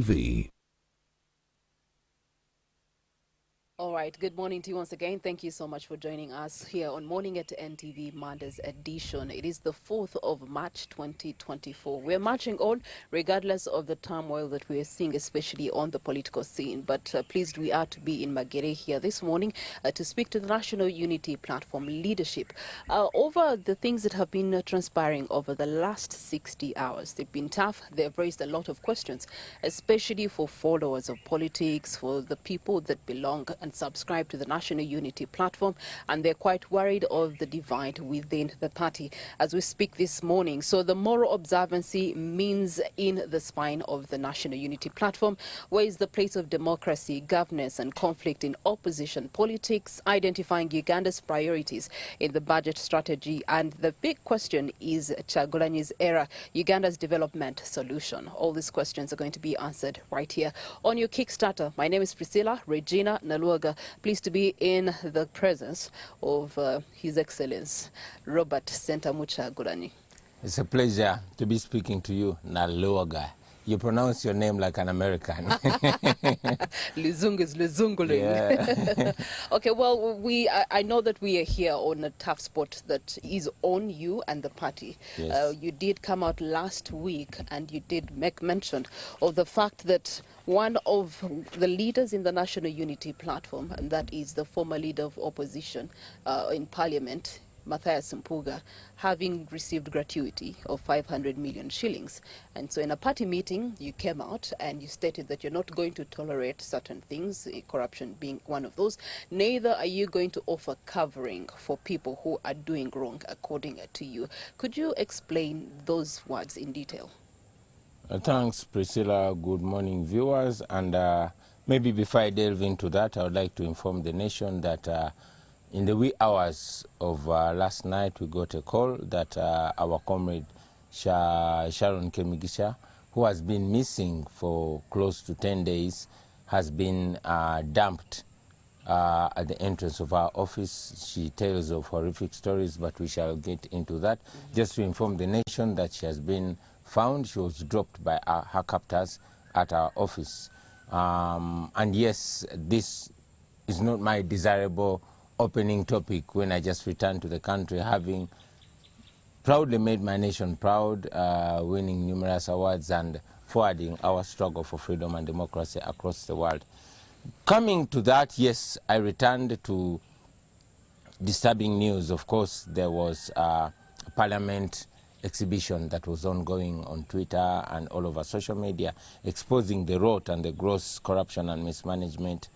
TV. All right, good morning to you once again. Thank you so much for joining us here on Morning at NTV Monday's edition. It is the 4th of March 2024. We're marching on regardless of the turmoil that we are seeing, especially on the political scene. But pleased we are to be in Magere here this morning to speak to the National Unity Platform leadership over the things that have been transpiring over the last 60 hours. They've been tough. They've raised a lot of questions, especially for followers of politics, for the people that belong and subscribe to the National Unity Platform, and they're quite worried of the divide within the party as we speak this morning. So the moral observancy means in the spine of the National Unity Platform. Where is the place of democracy, governance and conflict in opposition politics, identifying Uganda's priorities in the budget strategy, and the big question is Chagulanyi's era, Uganda's development solution. All these questions are going to be answered right here on your Kickstarter. My name is Priscilla Regina Naluaga. Pleased to be in the presence of His Excellence Robert Sentamucha Gulanyi. It's a pleasure to be speaking to you, Naluaga. You pronounce your name like an American. Luzungu is Luzungulu. Yeah. Okay, well, I know that we are here on a tough spot that is on you and the party. Yes. You did come out last week and you did make mention of the fact that one of the leaders in the National Unity Platform, and that is the former leader of opposition in Parliament, Mathias Mpuga, having received gratuity of 500 million shillings. And so in a party meeting, you came out and you stated that you're not going to tolerate certain things, corruption being one of those. Neither are you going to offer covering for people who are doing wrong, according to you. Could you explain those words in detail? Thanks, Priscilla. Good morning, viewers. And maybe before I delve into that, I would like to inform the nation that in the wee hours of last night, we got a call that our comrade Sharon Mugisha, who has been missing for close to 10 days, has been dumped at the entrance of our office. She tells of horrific stories, but we shall get into that. Just to inform the nation that she has been found. She was dropped by her captors at our office. And yes, this is not my desirable opening topic when I just returned to the country, having proudly made my nation proud, winning numerous awards and forwarding our struggle for freedom and democracy across the world. Coming to that, yes, I returned to disturbing news. Of course, there was a Parliament exhibition that was ongoing on Twitter and all over social media, exposing the rot and the gross corruption and mismanagement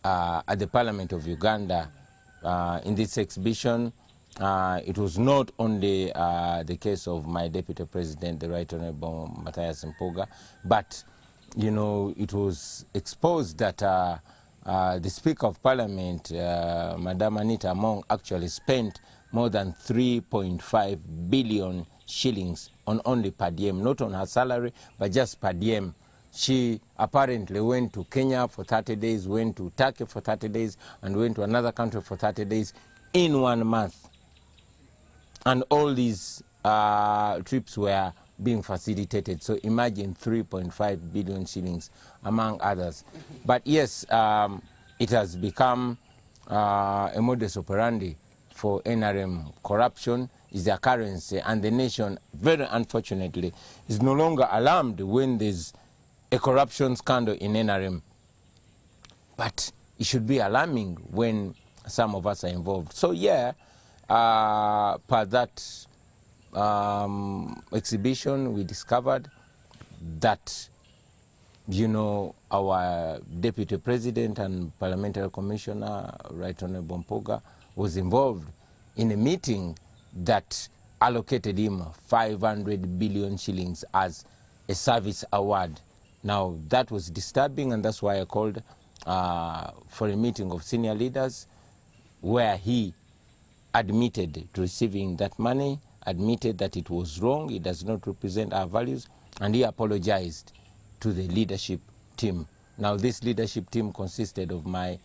at the Parliament of Uganda. In this exhibition, it was not only the case of my Deputy President, the Right Honorable Mathias Mpuga, but, you know, it was exposed that the Speaker of Parliament, Madam Anita Among, actually spent more than 3.5 billion shillings on only per diem, not on her salary, but just per diem. She apparently went to Kenya for 30 days, went to Turkey for 30 days, and went to another country for 30 days in 1 month. And all these trips were being facilitated. So imagine 3.5 billion shillings, among others. But yes, it has become a modus operandi for NRM. Corruption is their currency, and the nation, very unfortunately, is no longer alarmed when there's a corruption scandal in NRM. But it should be alarming when some of us are involved. So yeah, per that exhibition, we discovered that, you know, our Deputy President and Parliamentary Commissioner, Right Honorable Mpuga, was involved in a meeting that allocated him 500 billion shillings as a service award. Now, that was disturbing, and that's why I called for a meeting of senior leaders where he admitted to receiving that money, admitted that it was wrong, it does not represent our values, and he apologized to the leadership team. Now, this leadership team consisted of my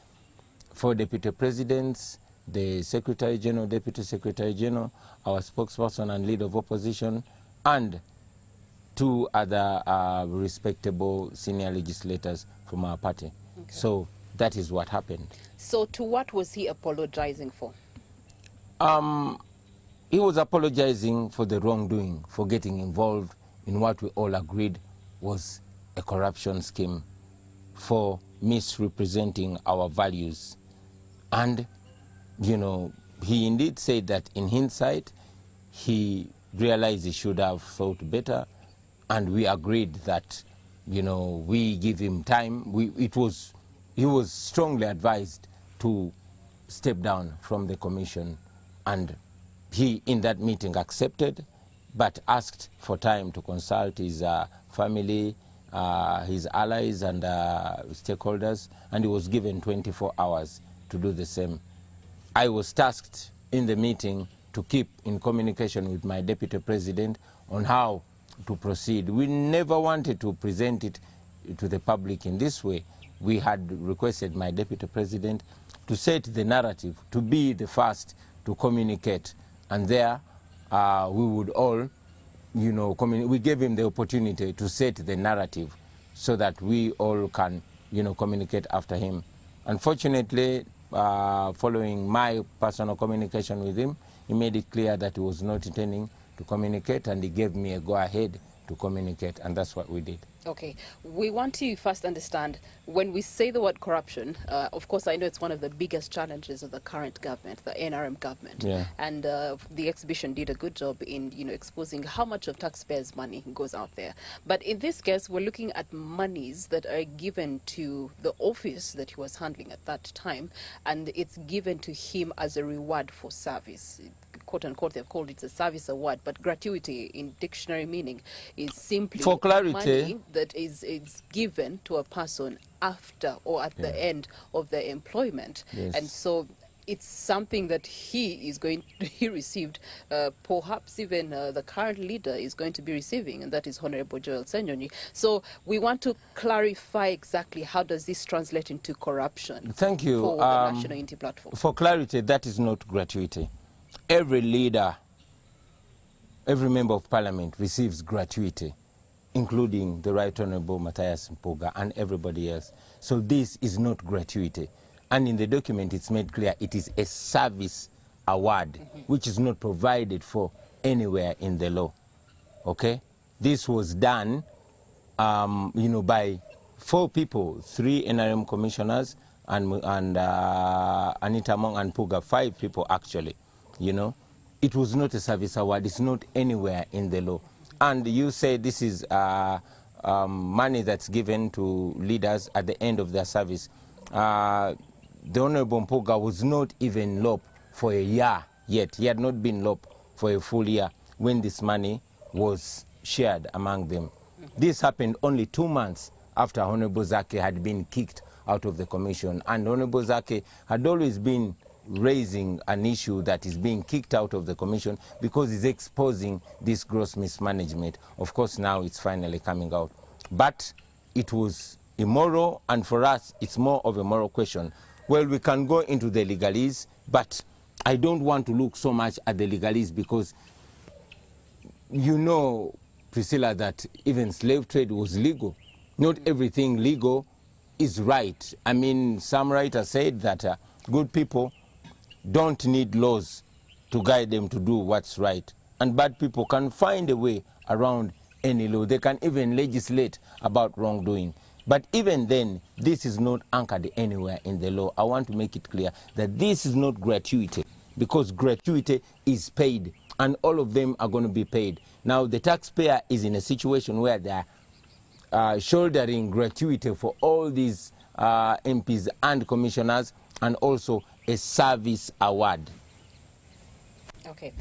4 deputy presidents, the Secretary General, Deputy Secretary General, our spokesperson and leader of opposition, and two other respectable senior legislators from our party. Okay. So that is what happened. So to what was he apologizing for? He was apologizing for the wrongdoing, for getting involved in what we all agreed was a corruption scheme, for misrepresenting our values. And, you know, he indeed said that in hindsight, he realized he should have thought better, and we agreed that, you know, we give him time. He was strongly advised to step down from the commission, and he, in that meeting, accepted, but asked for time to consult his family, his allies and stakeholders, and he was given 24 hours to do the same. I was tasked in the meeting to keep in communication with my deputy president on how to proceed. We never wanted to present it to the public in this way. We had requested my deputy president to set the narrative, to be the first to communicate, and there we would all, you know, we gave him the opportunity to set the narrative so that we all can, you know, communicate after him. Unfortunately, following my personal communication with him, he made it clear that he was not intending to communicate, and he gave me a go-ahead to communicate, and that's what we did. Okay, we want to first understand, when we say the word corruption, of course I know it's one of the biggest challenges of the current government, the NRM government, yeah. And the exhibition did a good job in, you know, exposing how much of taxpayers' money goes out there. But in this case, we're looking at monies that are given to the office that he was handling at that time, and it's given to him as a reward for service. Quote unquote, they've called it a service award, but gratuity in dictionary meaning is simply for clarity money that is given to a person after or at the end of their employment. Yes. And so it's something that he received, perhaps even the current leader is going to be receiving, and that is Honorable Joel Senyonyi. So we want to clarify exactly how does this translate into corruption. Thank you. For the National Unity Platform. For clarity, that is not gratuity. Every leader, every member of parliament receives gratuity, including the Right Honorable Matthias Mpuga and everybody else. So this is not gratuity. And in the document, it's made clear it is a service award, which is not provided for anywhere in the law. Okay? This was done, you know, by 4 people, 3 NRM commissioners and Anita Mong and Puga, 5 people actually. You know, it was not a service award. It's not anywhere in the law. And you say this is money that's given to leaders at the end of their service. The Honorable Mpuga was not even LOP for a year yet. He had not been LOP for a full year when this money was shared among them. This happened only 2 months after Honorable Zaka had been kicked out of the commission. And Honorable Zaka had always been raising an issue that is being kicked out of the commission because it's exposing this gross mismanagement. Of course, now it's finally coming out. But it was immoral, and for us, it's more of a moral question. Well, we can go into the legalese, but I don't want to look so much at the legalese because, you know, Priscilla, that even slave trade was legal. Not everything legal is right. I mean, some writers said that good people don't need laws to guide them to do what's right. And bad people can find a way around any law. They can even legislate about wrongdoing. But even then, this is not anchored anywhere in the law. I want to make it clear that this is not gratuity, because gratuity is paid, and all of them are going to be paid. Now, the taxpayer is in a situation where they are shouldering gratuity for all these MPs and commissioners, and also a service award. Okay.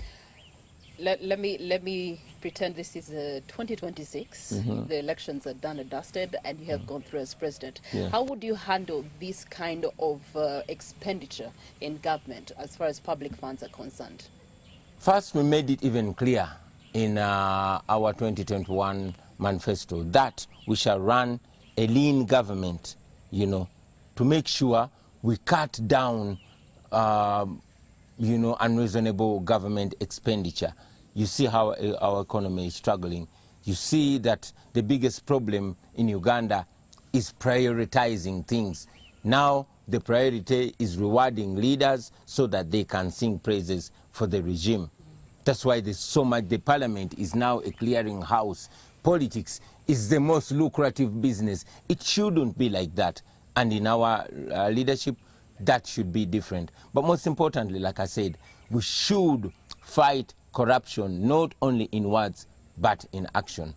Let me pretend this is 2026. The elections are done and dusted, and you have gone through as president. Yeah. How would you handle this kind of expenditure in government as far as public funds are concerned? First, we made it even clear in our 2021 manifesto that we shall run a lean government, you know, to make sure we cut down you know, unreasonable government expenditure. You see how our economy is struggling. You see that the biggest problem in Uganda is prioritizing things. Now the priority is rewarding leaders so that they can sing praises for the regime. That's why there's so much. The parliament is now a clearing house. Politics is the most lucrative business. It shouldn't be like that. And in our leadership, that should be different. But most importantly, like I said, we should fight corruption, not only in words, but in action.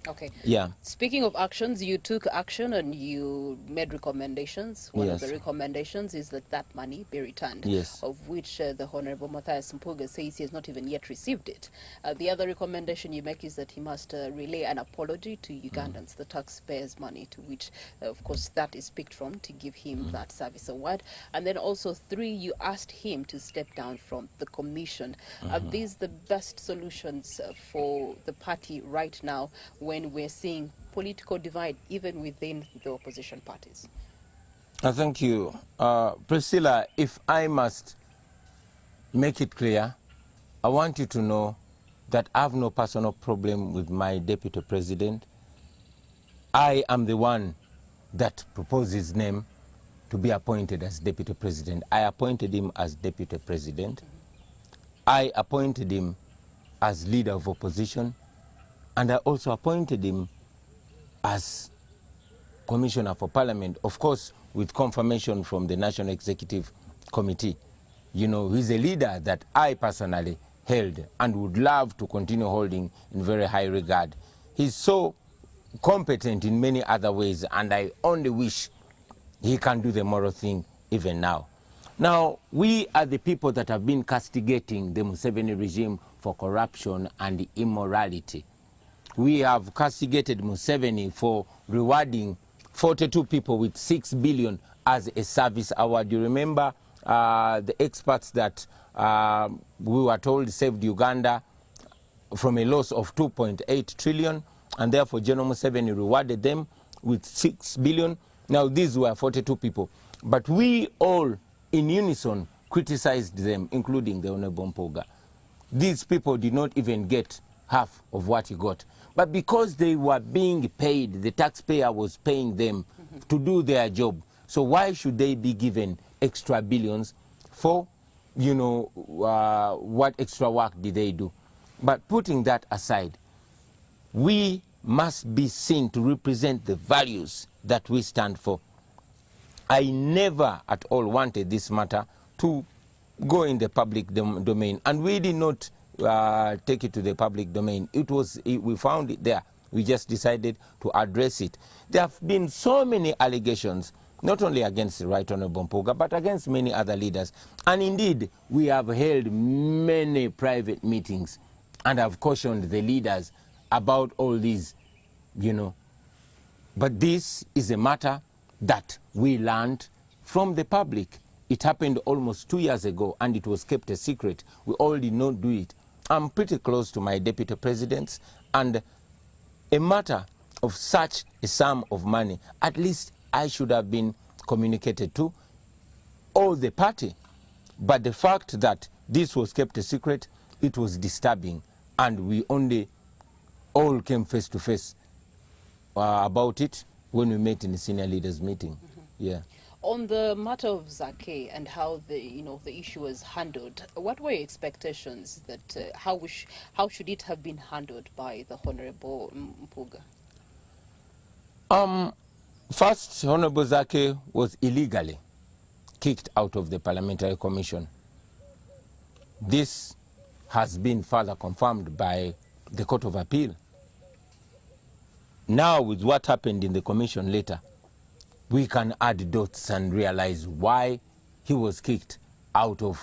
Okay. Yeah. Speaking of actions, you took action and you made recommendations. One of Yes. the recommendations is that that money be returned, Yes. of which the Honorable Matthias Mpuga says he has not even yet received it. The other recommendation you make is that he must relay an apology to Ugandans, the taxpayers' money, to which, of course, that is picked from to give him that service award. And then also 3, you asked him to step down from the commission. Are these the best solutions for the party right now, when we're seeing political divide even within the opposition parties? Thank you. Priscilla, if I must make it clear, I want you to know that I have no personal problem with my deputy president. I am the one that proposed his name to be appointed as deputy president. I appointed him as deputy president. I appointed him as leader of opposition. And I also appointed him as Commissioner for Parliament, of course, with confirmation from the National Executive Committee. You know, he's a leader that I personally held and would love to continue holding in very high regard. He's so competent in many other ways, and I only wish he can do the moral thing even now. Now, we are the people that have been castigating the Museveni regime for corruption and immorality. We have castigated Museveni for rewarding 42 people with 6 billion as a service award. You remember the experts that we were told saved Uganda from a loss of 2.8 trillion, and therefore General Museveni rewarded them with 6 billion. Now these were 42 people, but we all in unison criticized them, including the Honorable Mpuga. These people did not even get half of what he got. But because they were being paid, the taxpayer was paying them to do their job. So why should they be given extra billions for, you know, what extra work did they do? But putting that aside, we must be seen to represent the values that we stand for. I never at all wanted this matter to go in the public domain, and we did not take it to the public domain. We found it there. We just decided to address it. There have been so many allegations, not only against the Right Honorable Mpuga, but against many other leaders. And indeed, we have held many private meetings and have cautioned the leaders about all these, you know. But this is a matter that we learned from the public. It happened almost 2 years ago, and it was kept a secret. We all did not do it. I'm pretty close to my deputy presidents, and a matter of such a sum of money, at least I should have been communicated to all the party. But the fact that this was kept a secret, it was disturbing, and we only all came face to face about it when we met in the senior leaders meeting. Yeah. On the matter of Zaka and how the issue was handled, what were your expectations that how should it have been handled by the Honorable Mpuga? First, Honorable Zaka was illegally kicked out of the Parliamentary Commission. This has been further confirmed by the Court of Appeal. Now, with what happened in the commission later, we can add dots and realize why he was kicked out of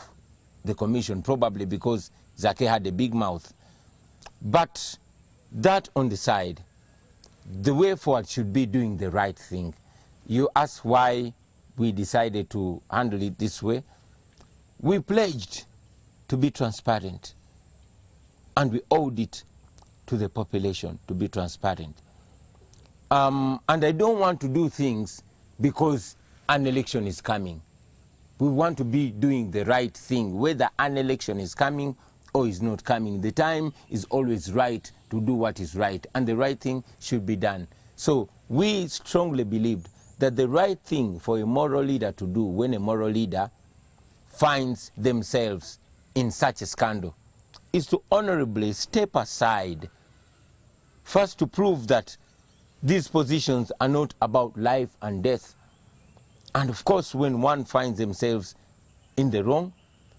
the commission, probably because Zaka had a big mouth. But that on the side, the way forward should be doing the right thing. You ask why we decided to handle it this way. We pledged to be transparent, and we owed it to the population to be transparent. And I don't want to do things because an election is coming. We want to be doing the right thing, whether an election is coming or is not coming. The time is always right to do what is right, and the right thing should be done. So we strongly believed that the right thing for a moral leader to do when a moral leader finds themselves in such a scandal is to honorably step aside, first to prove that these positions are not about life and death. And of course, when one finds themselves in the wrong,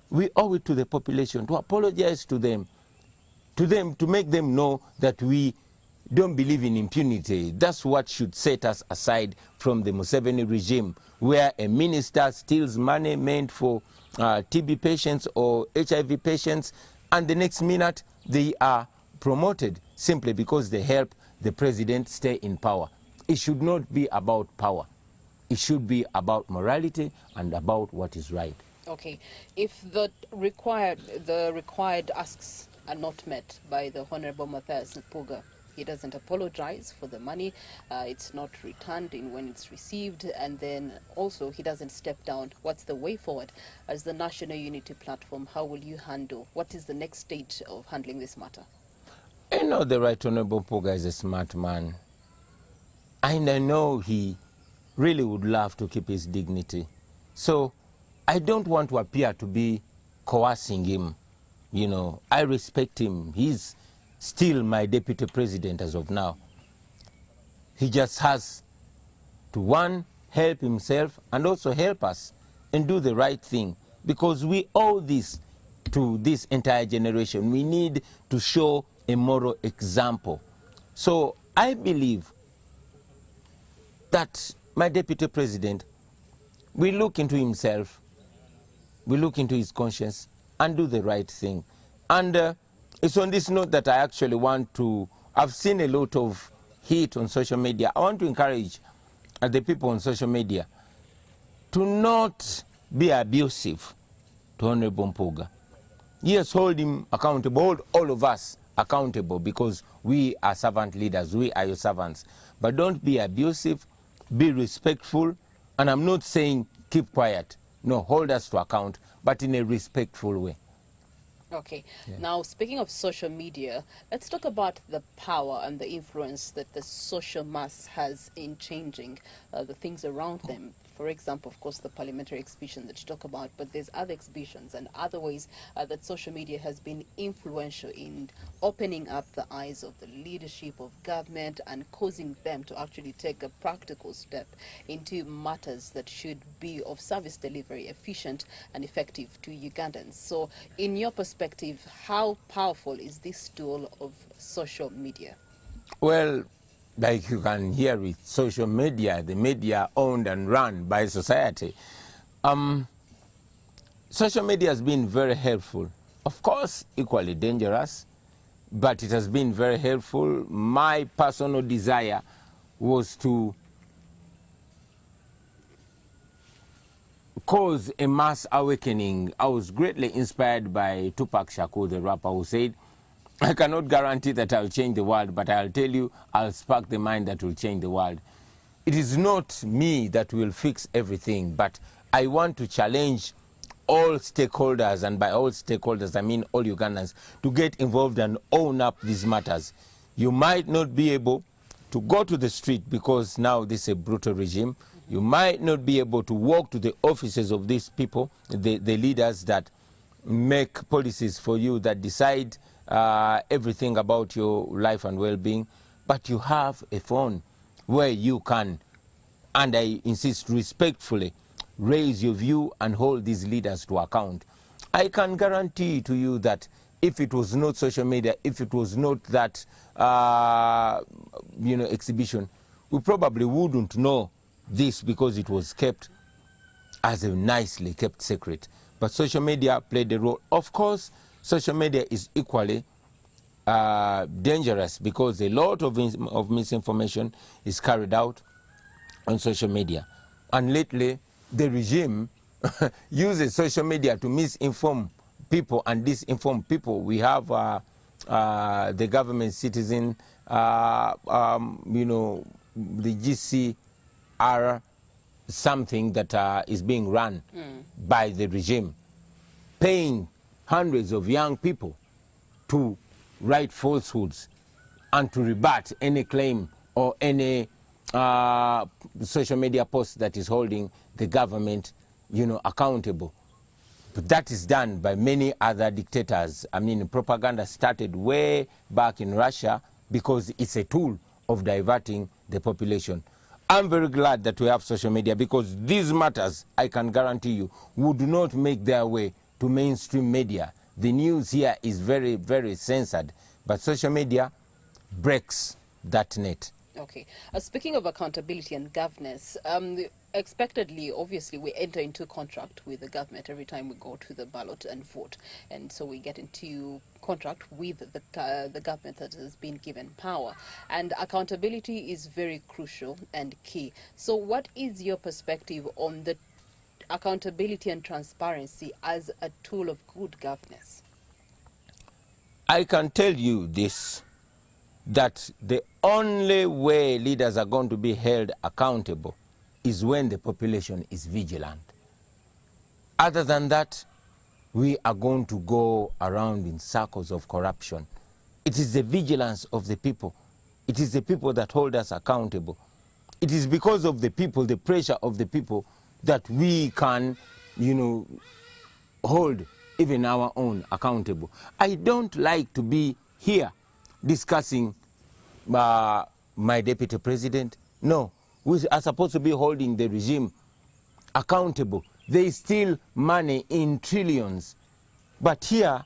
we owe it to the population to apologize to them, to make them know that we don't believe in impunity. That's what should set us aside from the Museveni regime, where a minister steals money meant for TB patients or HIV patients, and the next minute they are promoted simply because they help the president stay in power. It should not be about power. It should be about morality and about what is right. Okay, if the required asks are not met by the Honorable Matthias Npuga, he doesn't apologize for the money, it's not returned in when it's received, and then also he doesn't step down. What's the way forward? As the National Unity Platform, how will you handle, what is the next stage of handling this matter? I know the Right Honorable Npuga is a smart man, and I know he really would love to keep his dignity. So I don't want to appear to be coercing him. You know, I respect him. He's still my deputy president as of now. He just has to, one, help himself and also help us and do the right thing, because we owe this to this entire generation. We need to show a moral example. So I believe that my deputy president will look into himself, will look into his conscience and do the right thing. And it's on this note that I actually want to, I've seen a lot of heat on social media. I want to encourage the people on social media to not be abusive to Honorable Npuga. Yes, hold him accountable, hold all of us accountable, because we are servant leaders, we are your servants. But don't be abusive, be respectful, and I'm not saying keep quiet. No, hold us to account, but in a respectful way. Okay. Yeah. Now, speaking of social media, let's talk about the power and the influence that the social mass has in changing the things around them. For example, of course, the parliamentary exhibition that you talk about, but there's other exhibitions and other ways that social media has been influential in opening up the eyes of the leadership of government and causing them to actually take a practical step into matters that should be of service delivery, efficient and effective to Ugandans. So, in your perspective, how powerful is this tool of social media? Well, like you can hear with social media, the media owned and run by society. Social media has been very helpful. Of course, equally dangerous, but it has been very helpful. My personal desire was to cause a mass awakening. I was greatly inspired by Tupac Shakur, the rapper, who said, I cannot guarantee that I'll change the world, but I'll tell you, I'll spark the mind that will change the world. It is not me that will fix everything, but I want to challenge all stakeholders, and by all stakeholders, I mean all Ugandans, to get involved and own up these matters. You might not be able to go to the street because now this is a brutal regime. You might not be able to walk to the offices of these people, the leaders that make policies for you, that decide everything about your life and well-being, but you have a phone where you can, and I insist respectfully, raise your view and hold these leaders to account. I can guarantee to you that if it was not social media, if it was not that exhibition, we probably wouldn't know this, because it was kept as a nicely kept secret. But social media played a role. Of course, social media is equally dangerous, because a lot of misinformation is carried out on social media. And lately, the regime uses social media to misinform people and disinform people. We have the government citizen, the GCR, something that is being run by the regime, paying hundreds of young people to write falsehoods and to rebut any claim or any social media post that is holding the government, accountable. But that is done by many other dictators. I mean, propaganda started way back in Russia because it's a tool of diverting the population. I'm very glad that we have social media, because these matters, I can guarantee you, would not make their way to mainstream media. The news here is very, very censored, but social media breaks that net. Okay. Speaking of accountability and governance, expectedly, obviously, we enter into contract with the government every time we go to the ballot and vote. And so we get into contract with the government that has been given power. And accountability is very crucial and key. So what is your perspective on the accountability and transparency as a tool of good governance? I can tell you this, that the only way leaders are going to be held accountable is when the population is vigilant. Other than that, we are going to go around in circles of corruption. It is the vigilance of the people. It is the people that hold us accountable. It is because of the people, the pressure of the people, that we can, hold even our own accountable. I don't like to be here discussing my deputy president. No, we are supposed to be holding the regime accountable. They steal money in trillions. But here,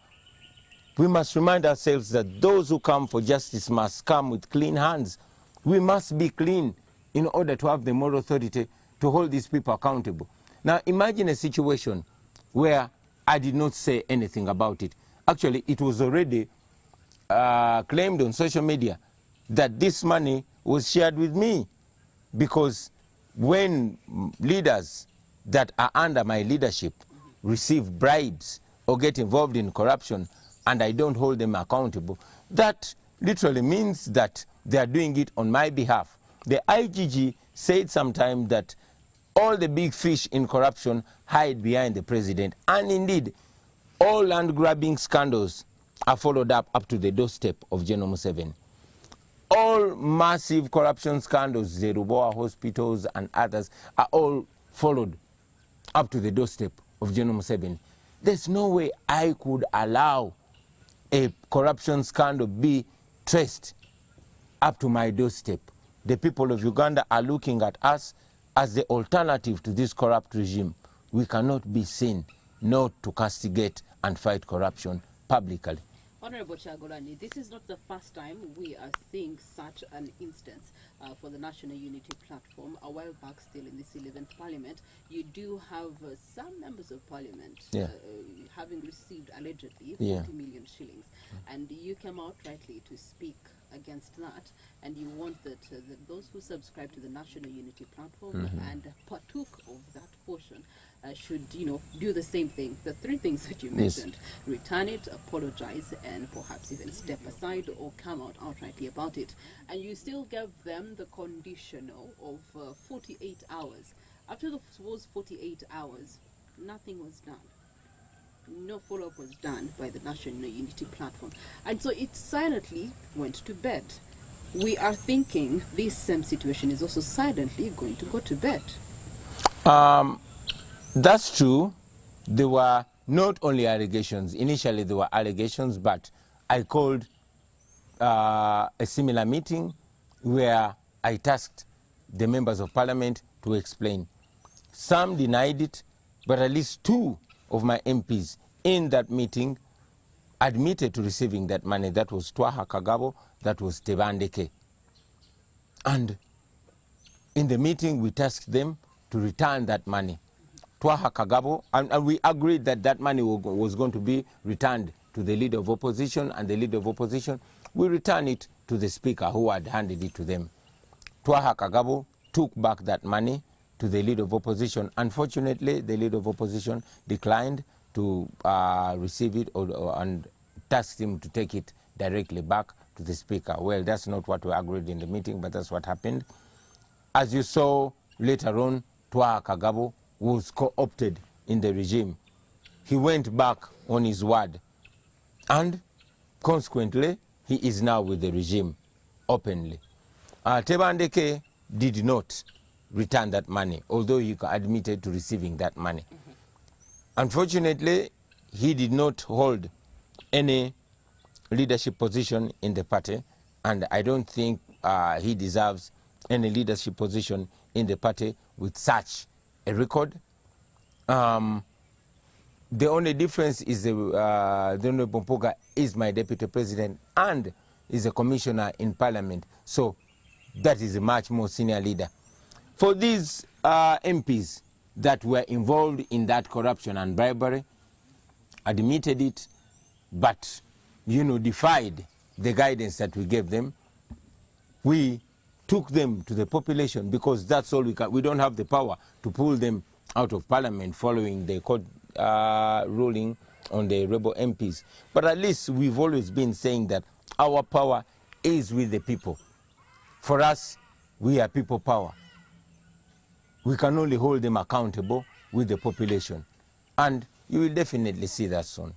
we must remind ourselves that those who come for justice must come with clean hands. We must be clean in order to have the moral authority to hold these people accountable. Now, imagine a situation where I did not say anything about it. Actually, it was already claimed on social media that this money was shared with me, because when leaders that are under my leadership receive bribes or get involved in corruption and I don't hold them accountable, that literally means that they are doing it on my behalf. The IGG said sometime that all the big fish in corruption hide behind the president, and indeed all land grabbing scandals are followed up to the doorstep of General Museveni. All massive corruption scandals, the Ruboa hospitals and others, are all followed up to the doorstep of General Museveni. There's no way I could allow a corruption scandal be traced up to my doorstep. The people of Uganda are looking at us as the alternative to this corrupt regime. We cannot be seen not to castigate and fight corruption publicly. Honorable Chagolani, this is not the first time we are seeing such an instance for the National Unity Platform. A while back, still in this 11th Parliament, you do have some members of Parliament having received allegedly 40 million shillings. And you came out rightly to speak against that, and you want that those who subscribe to the National Unity Platform and partook of that portion should, do the same thing. The three things that you mentioned: return it, apologize, and perhaps even step aside or come out outrightly about it. And you still gave them the conditional of 48 hours. After those 48 hours, nothing was done. No follow-up was done by the National Unity Platform. And so it silently went to bed. We are thinking this same situation is also silently going to go to bed. That's true. There were not only allegations. Initially there were allegations, but I called a similar meeting where I tasked the members of Parliament to explain. Some denied it, but at least two of my MPs in that meeting admitted to receiving that money. That was Twaha Kagabo, that was Tebandeke. And in the meeting, we tasked them to return that money. Twaha Kagabo, and we agreed that that money was going to be returned to the leader of opposition, and the leader of opposition will return it to the speaker who had handed it to them. Twaha Kagabo took back that money to the leader of opposition. Unfortunately, the leader of opposition declined to receive it and tasked him to take it directly back to the speaker. Well, that's not what we agreed in the meeting, but that's what happened. As you saw later on, Twaha Kagabo was co-opted in the regime. He went back on his word. And consequently, he is now with the regime openly. Tebandeke did not return that money, although he admitted to receiving that money. Unfortunately, he did not hold any leadership position in the party, and I don't think he deserves any leadership position in the party with such a record. The only difference is the Honorable Mpuga is my deputy president and is a commissioner in parliament, so that is a much more senior leader. For these MPs that were involved in that corruption and bribery, admitted it, but defied the guidance that we gave them, we took them to the population because that's all we can. We don't have the power to pull them out of parliament following the court ruling on the rebel MPs. But at least we've always been saying that our power is with the people. For us, we are people power. We can only hold them accountable with the population. And you will definitely see that soon.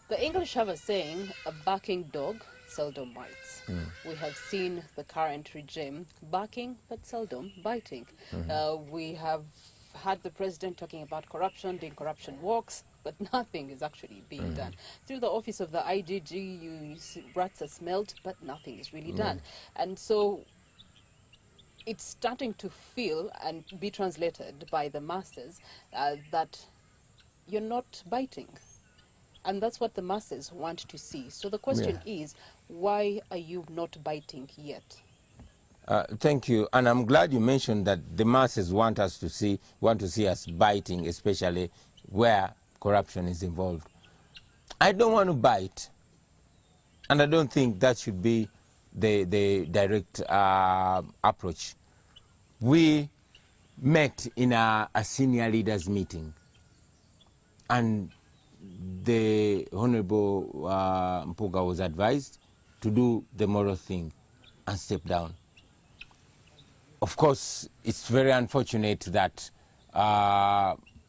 The English have a saying, a barking dog seldom bites. We have seen the current regime barking but seldom biting. We have had the president talking about corruption, doing corruption walks, but nothing is actually being done. Through the office of the IGG, rats are smelt, but nothing is really done. And so it's starting to feel and be translated by the masses that you're not biting. And that's what the masses want to see. So the question is, why are you not biting yet? Thank you, and I'm glad you mentioned that the masses want to see us biting, especially where corruption is involved. I don't want to bite, and I don't think that should be the direct approach. We met in a senior leaders meeting, and the Honorable Mpuga was advised to do the moral thing and step down. Of course, it's very unfortunate that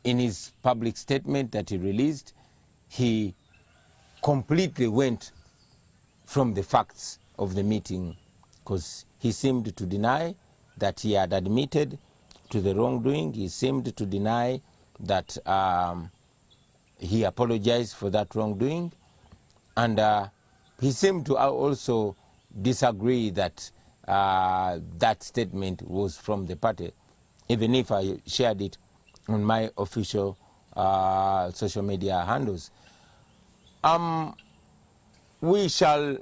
in his public statement that he released, he completely went from the facts of the meeting, because he seemed to deny that he had admitted to the wrongdoing. He seemed to deny that he apologized for that wrongdoing, and he seemed to also disagree that that statement was from the party, even if I shared it on my official social media handles. We shall,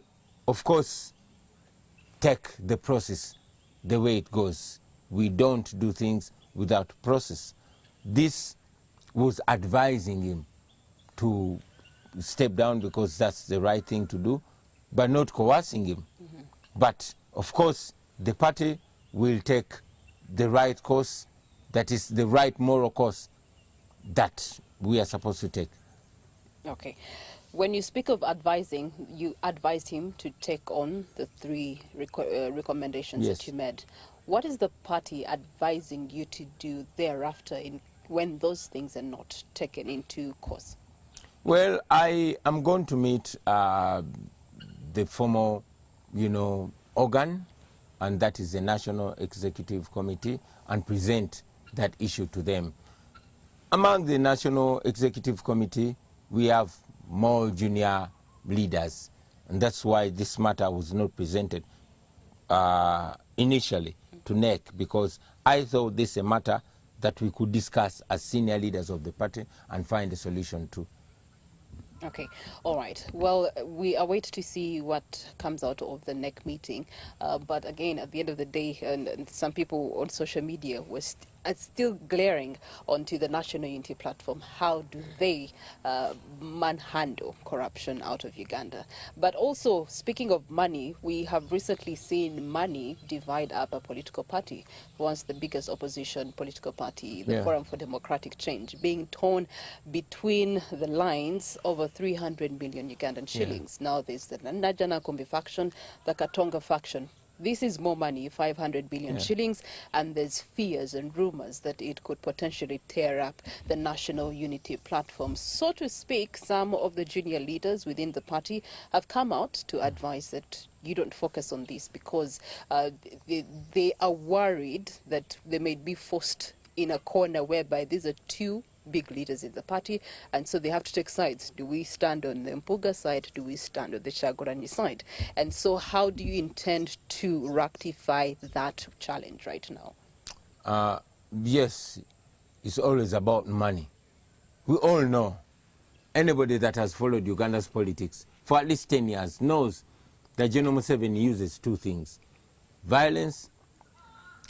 of course, take the process the way it goes. We don't do things without process. This was advising him to step down because that's the right thing to do, but not coercing him. But of course, the party will take the right course, that is the right moral course that we are supposed to take. Okay. When you speak of advising, you advised him to take on the 3 recommendations that you made. What is the party advising you to do thereafter when those things are not taken into course? Well, I am going to meet the formal, organ, and that is the National Executive Committee, and present that issue to them. Among the National Executive Committee, we have more junior leaders, and that's why this matter was not presented initially to NEC, because I thought this is a matter that we could discuss as senior leaders of the party and find a solution to. Okay, all right. Well, we await to see what comes out of the NEC meeting. But again, at the end of the day, and some people on social media were still glaring onto the National Unity platform. How do they manhandle corruption out of Uganda? But also, speaking of money, we have recently seen money divide up a political party. Once the biggest opposition political party, the Forum for Democratic Change, being torn between the lines over 300 million Ugandan shillings. Now there's the Najana Kumbi faction, the Katonga faction. this is more money, 500 billion Yeah. shillings, and there's fears and rumors that it could potentially tear up the national unity platform. So to speak, some of the junior leaders within the party have come out to advise that you don't focus on this because they are worried that they may be forced in a corner whereby these are two big leaders in the party, and so they have to take sides. Do we stand on the Mpuga side? Do we stand on the Kyagulanyi side? And so how do you intend to rectify that challenge right now? Yes, it's always about money. We all know, anybody that has followed Uganda's politics for at least 10 years knows that General Museveni uses two things: violence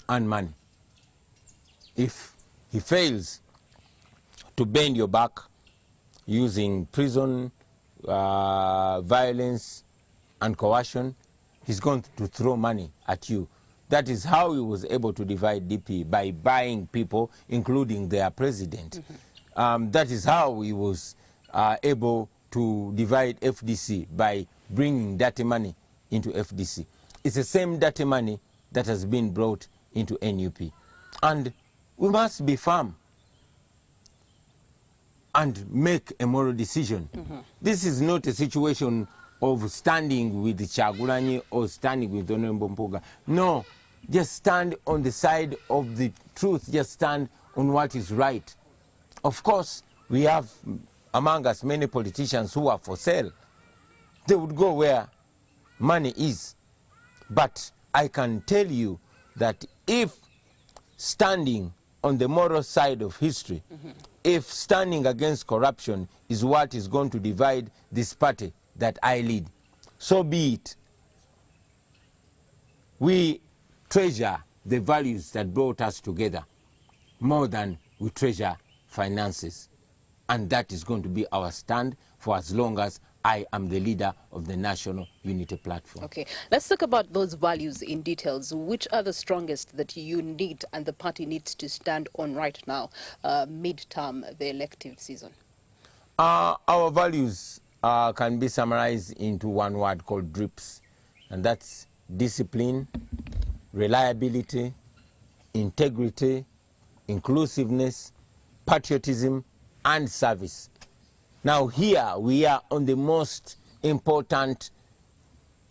and money. If he fails to bend your back using prison, violence, and coercion, he's going to throw money at you. That is how he was able to divide DP, by buying people, including their president. That is how he was able to divide FDC, by bringing dirty money into FDC. It's the same dirty money that has been brought into NUP. And we must be firm and make a moral decision. This is not a situation of standing with Kyagulanyi or standing with Honorable Mpuga. No, just stand on the side of the truth. Just stand on what is right. Of course, we have among us many politicians who are for sale. They would go where money is. But I can tell you that if standing on the moral side of history, if standing against corruption is what is going to divide this party that I lead, so be it. We treasure the values that brought us together more than we treasure finances. And that is going to be our stand for as long as I am the leader of the National Unity Platform. Okay, let's talk about those values in details. Which are the strongest that you need and the party needs to stand on right now, mid-term, the elective season? Our values can be summarized into one word called DRIPS, and that's discipline, reliability, integrity, inclusiveness, patriotism, and service. Now here we are on the most important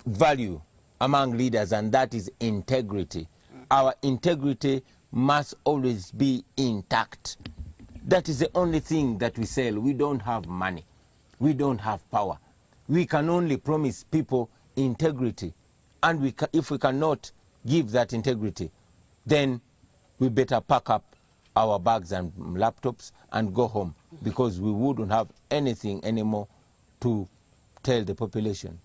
value among leaders, and that is integrity. Our integrity must always be intact. That is the only thing that we sell. We don't have money. We don't have power. We can only promise people integrity. And if we cannot give that integrity, then we better pack up our bags and laptops and go home, because we wouldn't have anything anymore to tell the population.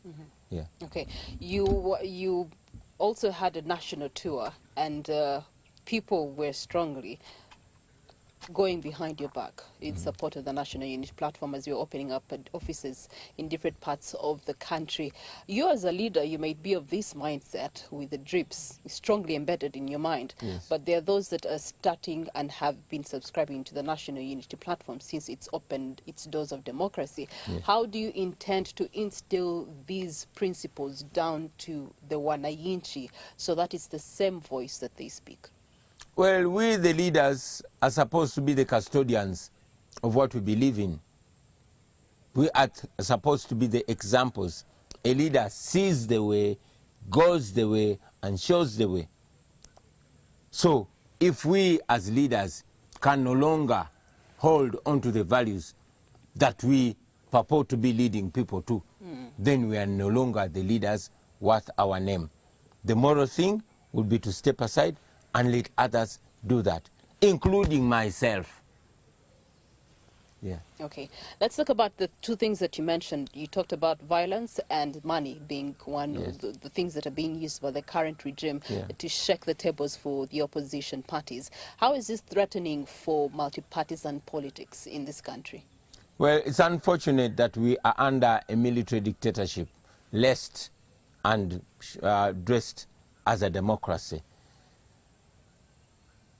Yeah. Okay, you also had a national tour, and people were strongly going behind your back in support of the National Unity Platform as you're opening up offices in different parts of the country. You as a leader, you may be of this mindset with the DRIPS strongly embedded in your mind, but there are those that are starting and have been subscribing to the National Unity Platform since it's opened its doors of democracy. How do you intend to instill these principles down to the wananchi so that it's the same voice that they speak? Well, we the leaders are supposed to be the custodians of what we believe in. We are supposed to be the examples. A leader sees the way, goes the way, and shows the way. So if we as leaders can no longer hold on to the values that we purport to be leading people to, then we are no longer the leaders worth our name. The moral thing would be to step aside and let others do that, including myself. Yeah. Okay, let's talk about the two things that you mentioned. You talked about violence and money being one of the things that are being used by the current regime to shake the tables for the opposition parties. How is this threatening for multi-partisan politics in this country? Well, it's unfortunate that we are under a military dictatorship, lest and dressed as a democracy.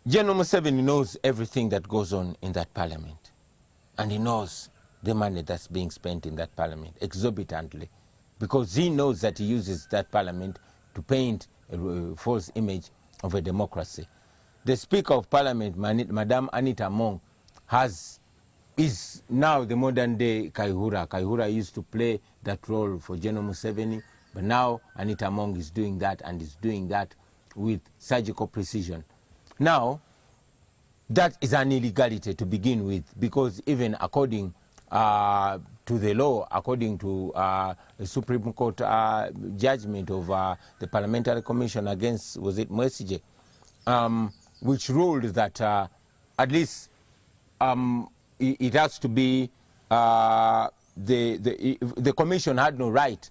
General Museveni knows everything that goes on in that parliament. And he knows the money that's being spent in that parliament exorbitantly, because he knows that he uses that parliament to paint a false image of a democracy. The Speaker of Parliament, Madam Anita Among, is now the modern day Kaihura. Kaihura used to play that role for General Museveni, but now Anita Among is doing that, and is doing that with surgical precision. Now, that is an illegality to begin with, because even according to the law, according to the Supreme Court judgment of the Parliamentary Commission against, was it Mwesije, which ruled that at least it has to be, the commission had no right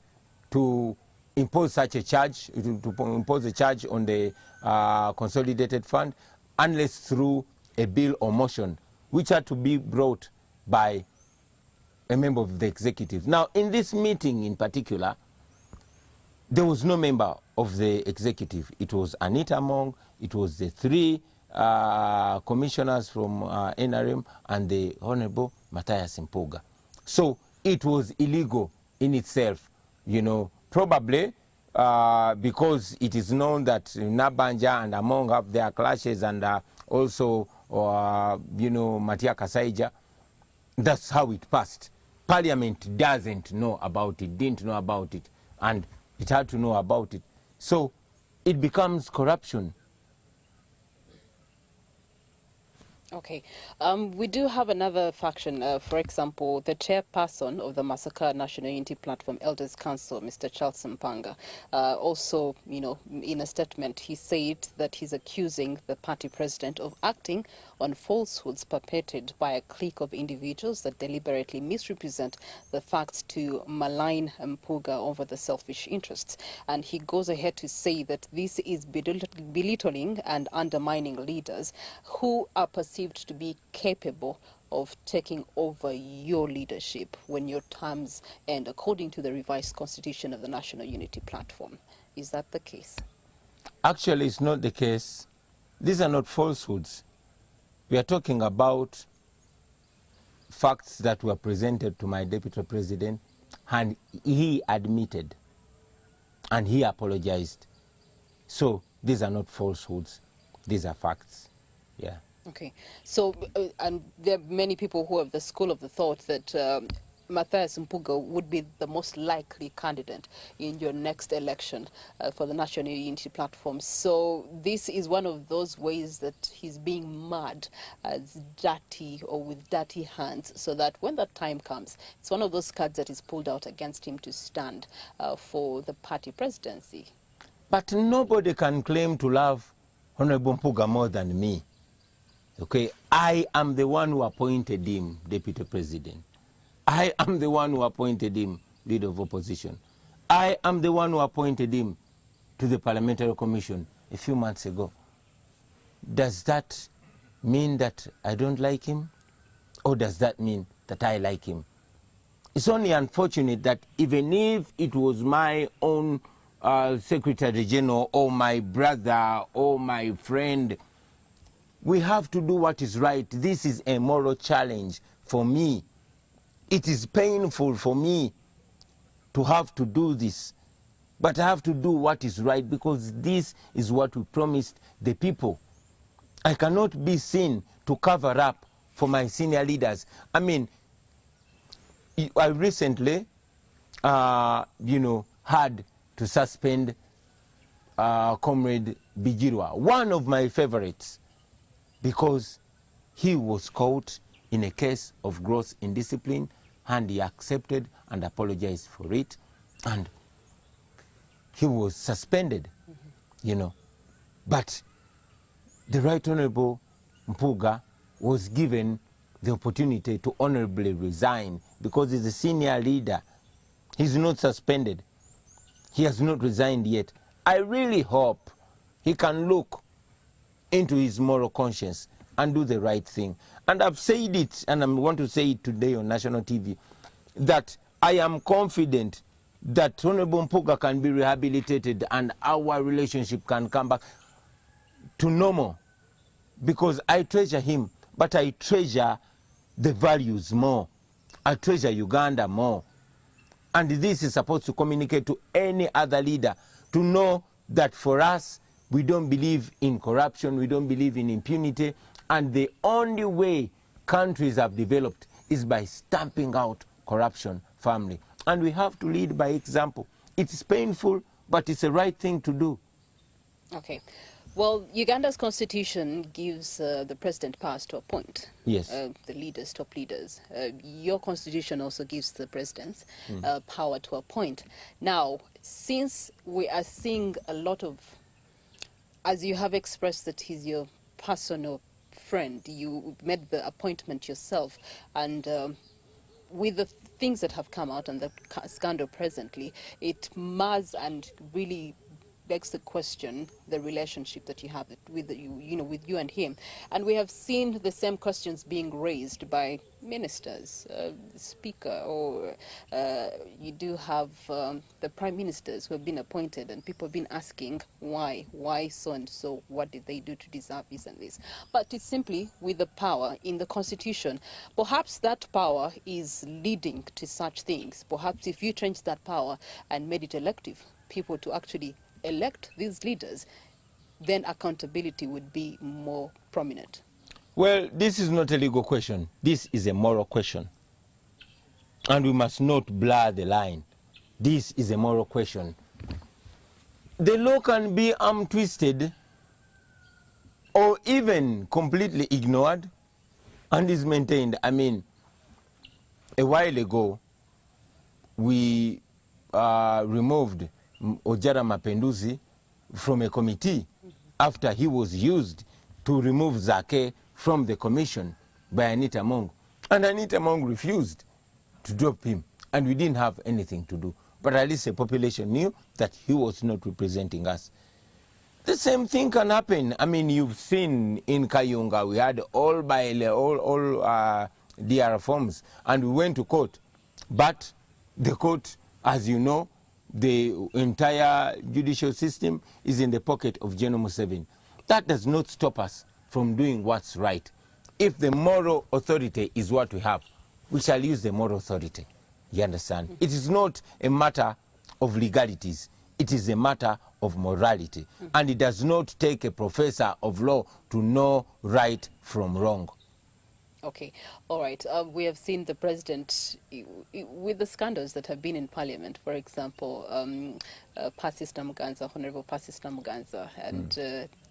to impose such a charge, to impose a charge on the consolidated fund, unless through a bill or motion, which had to be brought by a member of the executive. Now, in this meeting in particular, there was no member of the executive. It was Anita Among, it was the three commissioners from NRM, and the Honorable Matthias Mpuga. So it was illegal in itself, you know, probably because it is known that Nabanja and Among have their clashes, and also, you know, Matia Kasaija. That's how it passed. Parliament doesn't know about it, didn't know about it, and it had to know about it. So it becomes corruption. Okay. We do have another faction. For example, the chairperson of the Massacre National Unity Platform Elders Council, Mr. Charles Mpanga, also, you know, in a statement, he said that he's accusing the party president of acting on falsehoods perpetrated by a clique of individuals that deliberately misrepresent the facts to malign Mpuga over the selfish interests. And he goes ahead to say that this is belittling and undermining leaders who are perceived to be capable of taking over your leadership when your terms end, according to the revised constitution of the National Unity Platform. Is that the case? Actually, it's not the case. These are not falsehoods. We are talking about facts that were presented to my deputy president, and he admitted and he apologized. So these are not falsehoods. These are facts. Yeah. Okay. So, and there are many people who have the school of the thought that Matthias Mpuga would be the most likely candidate in your next election for the National Unity Platform. So this is one of those ways that he's being mad as dirty, or with dirty hands, so that when that time comes, it's one of those cards that is pulled out against him to stand for the party presidency. But nobody can claim to love Honorable Mpuga more than me. Okay, I am the one who appointed him deputy president. I am the one who appointed him leader of opposition. I am the one who appointed him to the Parliamentary Commission a few months ago. Does that mean that I don't like him? Or does that mean that I like him? It's only unfortunate that even if it was my own Secretary General, or my brother, or my friend, we have to do what is right. This is a moral challenge for me. It is painful for me to have to do this, but I have to do what is right, because this is what we promised the people. I cannot be seen to cover up for my senior leaders. I mean, I recently, you know, had to suspend Comrade Bijirwa, one of my favorites, because he was caught in a case of gross indiscipline, and he accepted and apologized for it, and he was suspended, you know. But the Right Honorable Mpuga was given the opportunity to honorably resign, because he's a senior leader. He's not suspended. He has not resigned yet. I really hope he can look into his moral conscience and do the right thing. And I've said it, and I want to say it today on national TV, that I am confident that Honorable Mpuga can be rehabilitated and our relationship can come back to normal, because I treasure him, but I treasure the values more. I treasure Uganda more. And this is supposed to communicate to any other leader, to know that for us, we don't believe in corruption, we don't believe in impunity, and the only way countries have developed is by stamping out corruption firmly. And we have to lead by example. It's painful, but it's the right thing to do. Okay. Well, Uganda's constitution gives the president powers to appoint the leaders, top leaders. Your constitution also gives the president power to appoint. Now, since we are seeing a lot of, as you have expressed that he's your personal friend, you made the appointment yourself, and with the things that have come out and the scandal presently, it mars and really begs the question the relationship that you have with with you and him. And we have seen the same questions being raised by ministers, the speaker, or you do have the prime ministers who have been appointed, and people have been asking why so and so, what did they do to deserve this and this. But it's simply with the power in the constitution. Perhaps that power is leading to such things. Perhaps if you change that power and made it elective, people to actually elect these leaders, then accountability would be more prominent. Well, this is not a legal question. This is a moral question. And we must not blur the line. This is a moral question. The law can be arm-twisted or even completely ignored and is maintained. I mean, a while ago, we removed Ojara Mapenduzi from a committee after he was used to remove Zaka from the commission by Anita Mong. And Anita Mong refused to drop him, and we didn't have anything to do. But at least the population knew that he was not representing us. The same thing can happen. I mean, you've seen in Kayunga, we had all DR forms, and we went to court. But the court, as you know, the entire judicial system is in the pocket of General Museveni. That does not stop us from doing what's right. If the moral authority is what we have, we shall use the moral authority. You understand? It is not a matter of legalities. It is a matter of morality. And it does not take a professor of law to know right from wrong. Okay, all right. We have seen the president with the scandals that have been in parliament. For example, Pasista Muganza, Honorable Pasista Muganza, and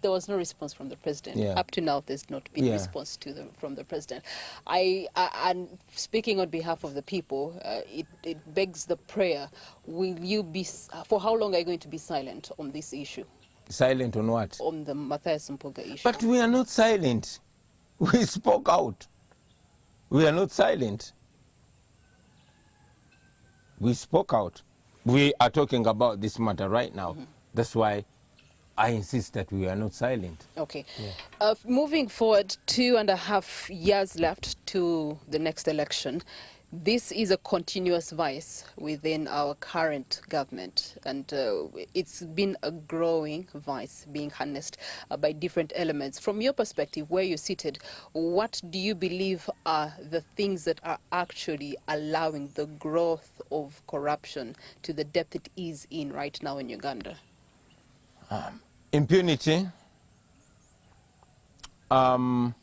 there was no response from the president. Yeah. Up to now, there's not been response from the president. And speaking on behalf of the people, it begs the prayer: will you be? For how long are you going to be silent on this issue? Silent on what? On the Matthias Mpuga issue. But we are not silent. We spoke out. We are not silent. We spoke out. We are talking about this matter right now. That's why I insist that we are not silent. Okay. Yeah. Moving forward, 2.5 years left to the next election. This is a continuous vice within our current government, and it's been a growing vice being harnessed by different elements. From your perspective, where you're seated, what do you believe are the things that are actually allowing the growth of corruption to the depth it is in right now in Uganda? Impunity and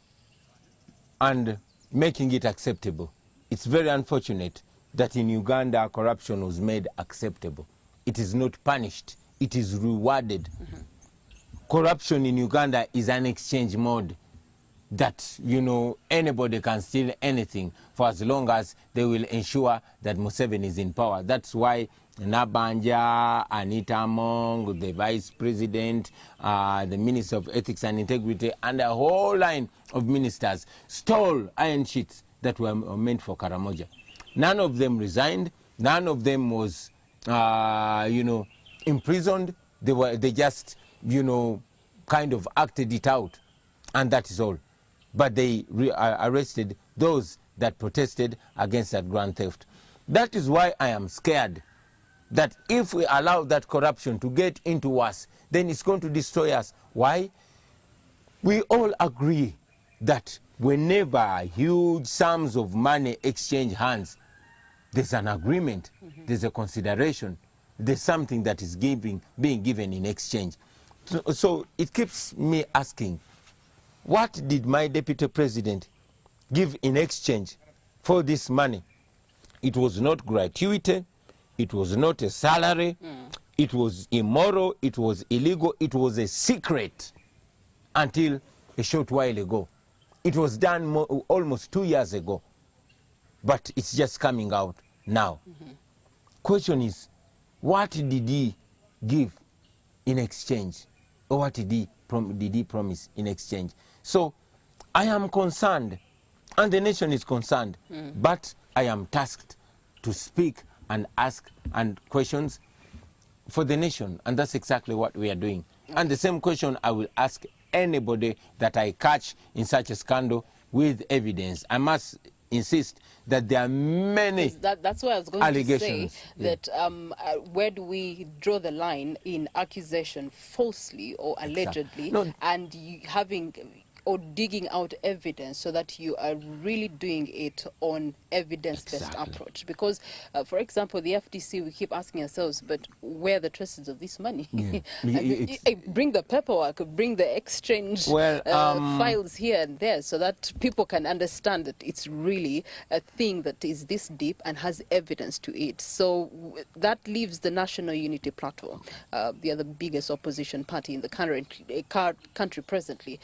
making it acceptable. It's very unfortunate that in Uganda corruption was made acceptable. It is not punished, it is rewarded. Corruption in Uganda is an exchange mode that, you know, anybody can steal anything for as long as they will ensure that Museveni is in power. That's why Nabanja, Anita Mong, the Vice President, the Minister of Ethics and Integrity, and a whole line of ministers stole iron sheets that were meant for Karamoja. None of them resigned. None of them was, imprisoned. They just, kind of acted it out, and that is all. But they arrested those that protested against that grand theft. That is why I am scared that if we allow that corruption to get into us, then it's going to destroy us. Why? We all agree that whenever huge sums of money exchange hands, there's an agreement, there's a consideration. there's something that is being given in exchange. So it keeps me asking, what did my deputy president give in exchange for this money? It was not gratuity, it was not a salary, it was immoral, it was illegal, it was a secret until a short while ago. It was done almost 2 years ago, but it's just coming out now. Question is, what did he give in exchange? Or what did he promise in exchange? So I am concerned, and the nation is concerned, but I am tasked to speak and ask and questions for the nation, and that's exactly what we are doing. And the same question I will ask anybody that I catch in such a scandal with evidence. I must insist that there are many that's why I was going allegations. to say that where do we draw the line in accusation falsely or allegedly, and you having or digging out evidence so that you are really doing it on evidence-based approach? Because, for example, the FDC, we keep asking ourselves, but where are the traces of this money? Bring the paperwork, bring the exchange files here and there so that people can understand that it's really a thing that is this deep and has evidence to it. So that leaves the National Unity Platform, the other biggest opposition party in the country presently,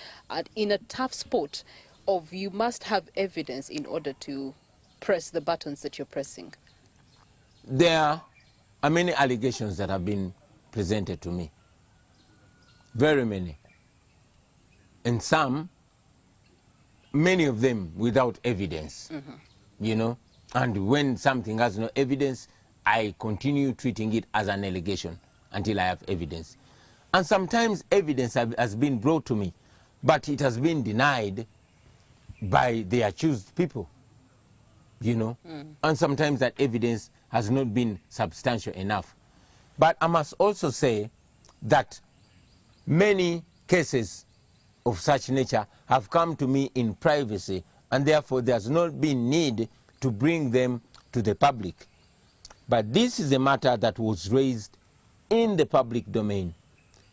in a tough spot of you must have evidence in order to press the buttons that you're pressing. There are many allegations that have been presented to me. Very many. And many of them without evidence, you know. And when something has no evidence, I continue treating it as an allegation until I have evidence. And sometimes evidence has been brought to me, but it has been denied by the accused people, you know. And sometimes that evidence has not been substantial enough. But I must also say that many cases of such nature have come to me in privacy, and therefore there's not been need to bring them to the public. But this is a matter that was raised in the public domain.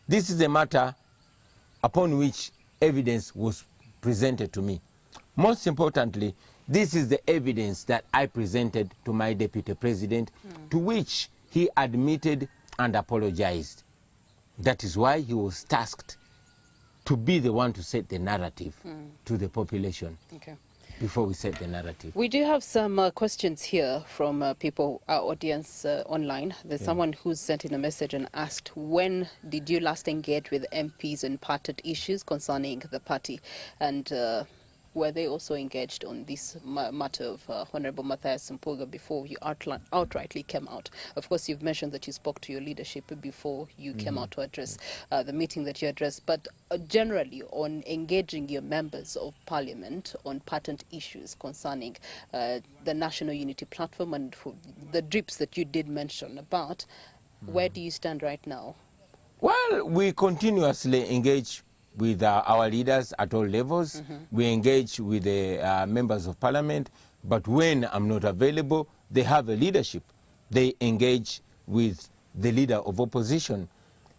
This is a matter upon which evidence was presented to me. Most importantly, this is the evidence that I presented to my deputy president, to which he admitted and apologized. That is why he was tasked to be the one to set the narrative to the population. Before we set the narrative. We do have some questions here from people, our audience online. There's someone who's sent in a message and asked, when did you last engage with MPs on parted issues concerning the party? And were they also engaged on this matter of Honorable Matthias Mpuga before you outrightly came out? Of course, you've mentioned that you spoke to your leadership before you came out to address the meeting that you addressed, but generally on engaging your members of parliament on patent issues concerning the National Unity Platform and the drips that you did mention about, where do you stand right now? Well, we continuously engage with our leaders at all levels. We engage with the members of parliament, but when I'm not available, they have a leadership. They engage with the leader of opposition.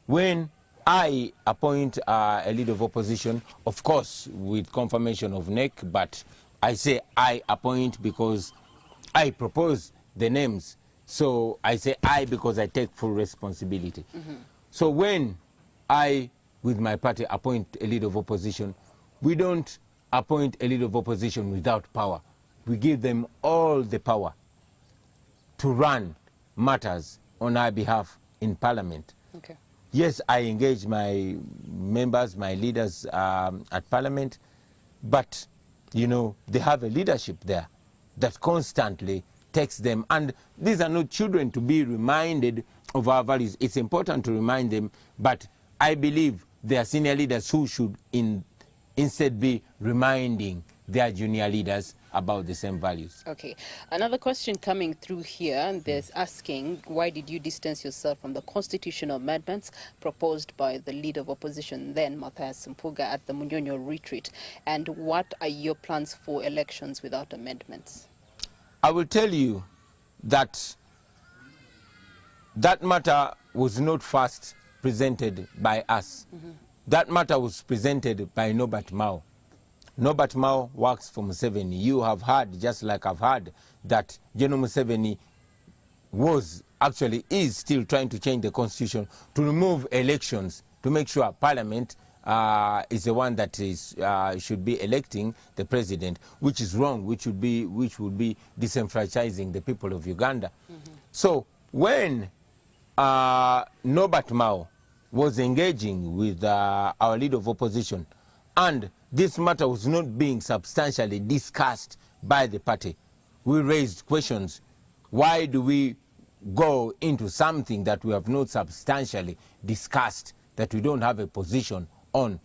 When I appoint a leader of opposition, of course, with confirmation of NEC, but I say I appoint because I propose the names. So I say I because I take full responsibility. So when I, with my party, appoint a leader of opposition, we don't appoint a leader of opposition without power. We give them all the power to run matters on our behalf in parliament. Yes, I engage my members, my leaders at parliament, but, you know, they have a leadership there that constantly takes them. And these are not children to be reminded of our values. It's important to remind them, but I believe there are senior leaders who should instead be reminding their junior leaders about the same values. Okay. Another question coming through here, there's asking, why did you distance yourself from the constitutional amendments proposed by the leader of opposition then, Matthias Mpuga, at the Munyonyo retreat? And what are your plans for elections without amendments? I will tell you that that matter was not first presented by us. That matter was presented by Norbert Mao. Norbert Mao works for Museveni. You have heard, just like I've heard, that General Museveni is still trying to change the constitution to remove elections, to make sure Parliament is the one that is should be electing the president, which is wrong, which would be disenfranchising the people of Uganda. So when Norbert Mao was engaging with our leader of opposition, and this matter was not being substantially discussed by the party, we raised questions. Why do we go into something that we have not substantially discussed, that we don't have a position on?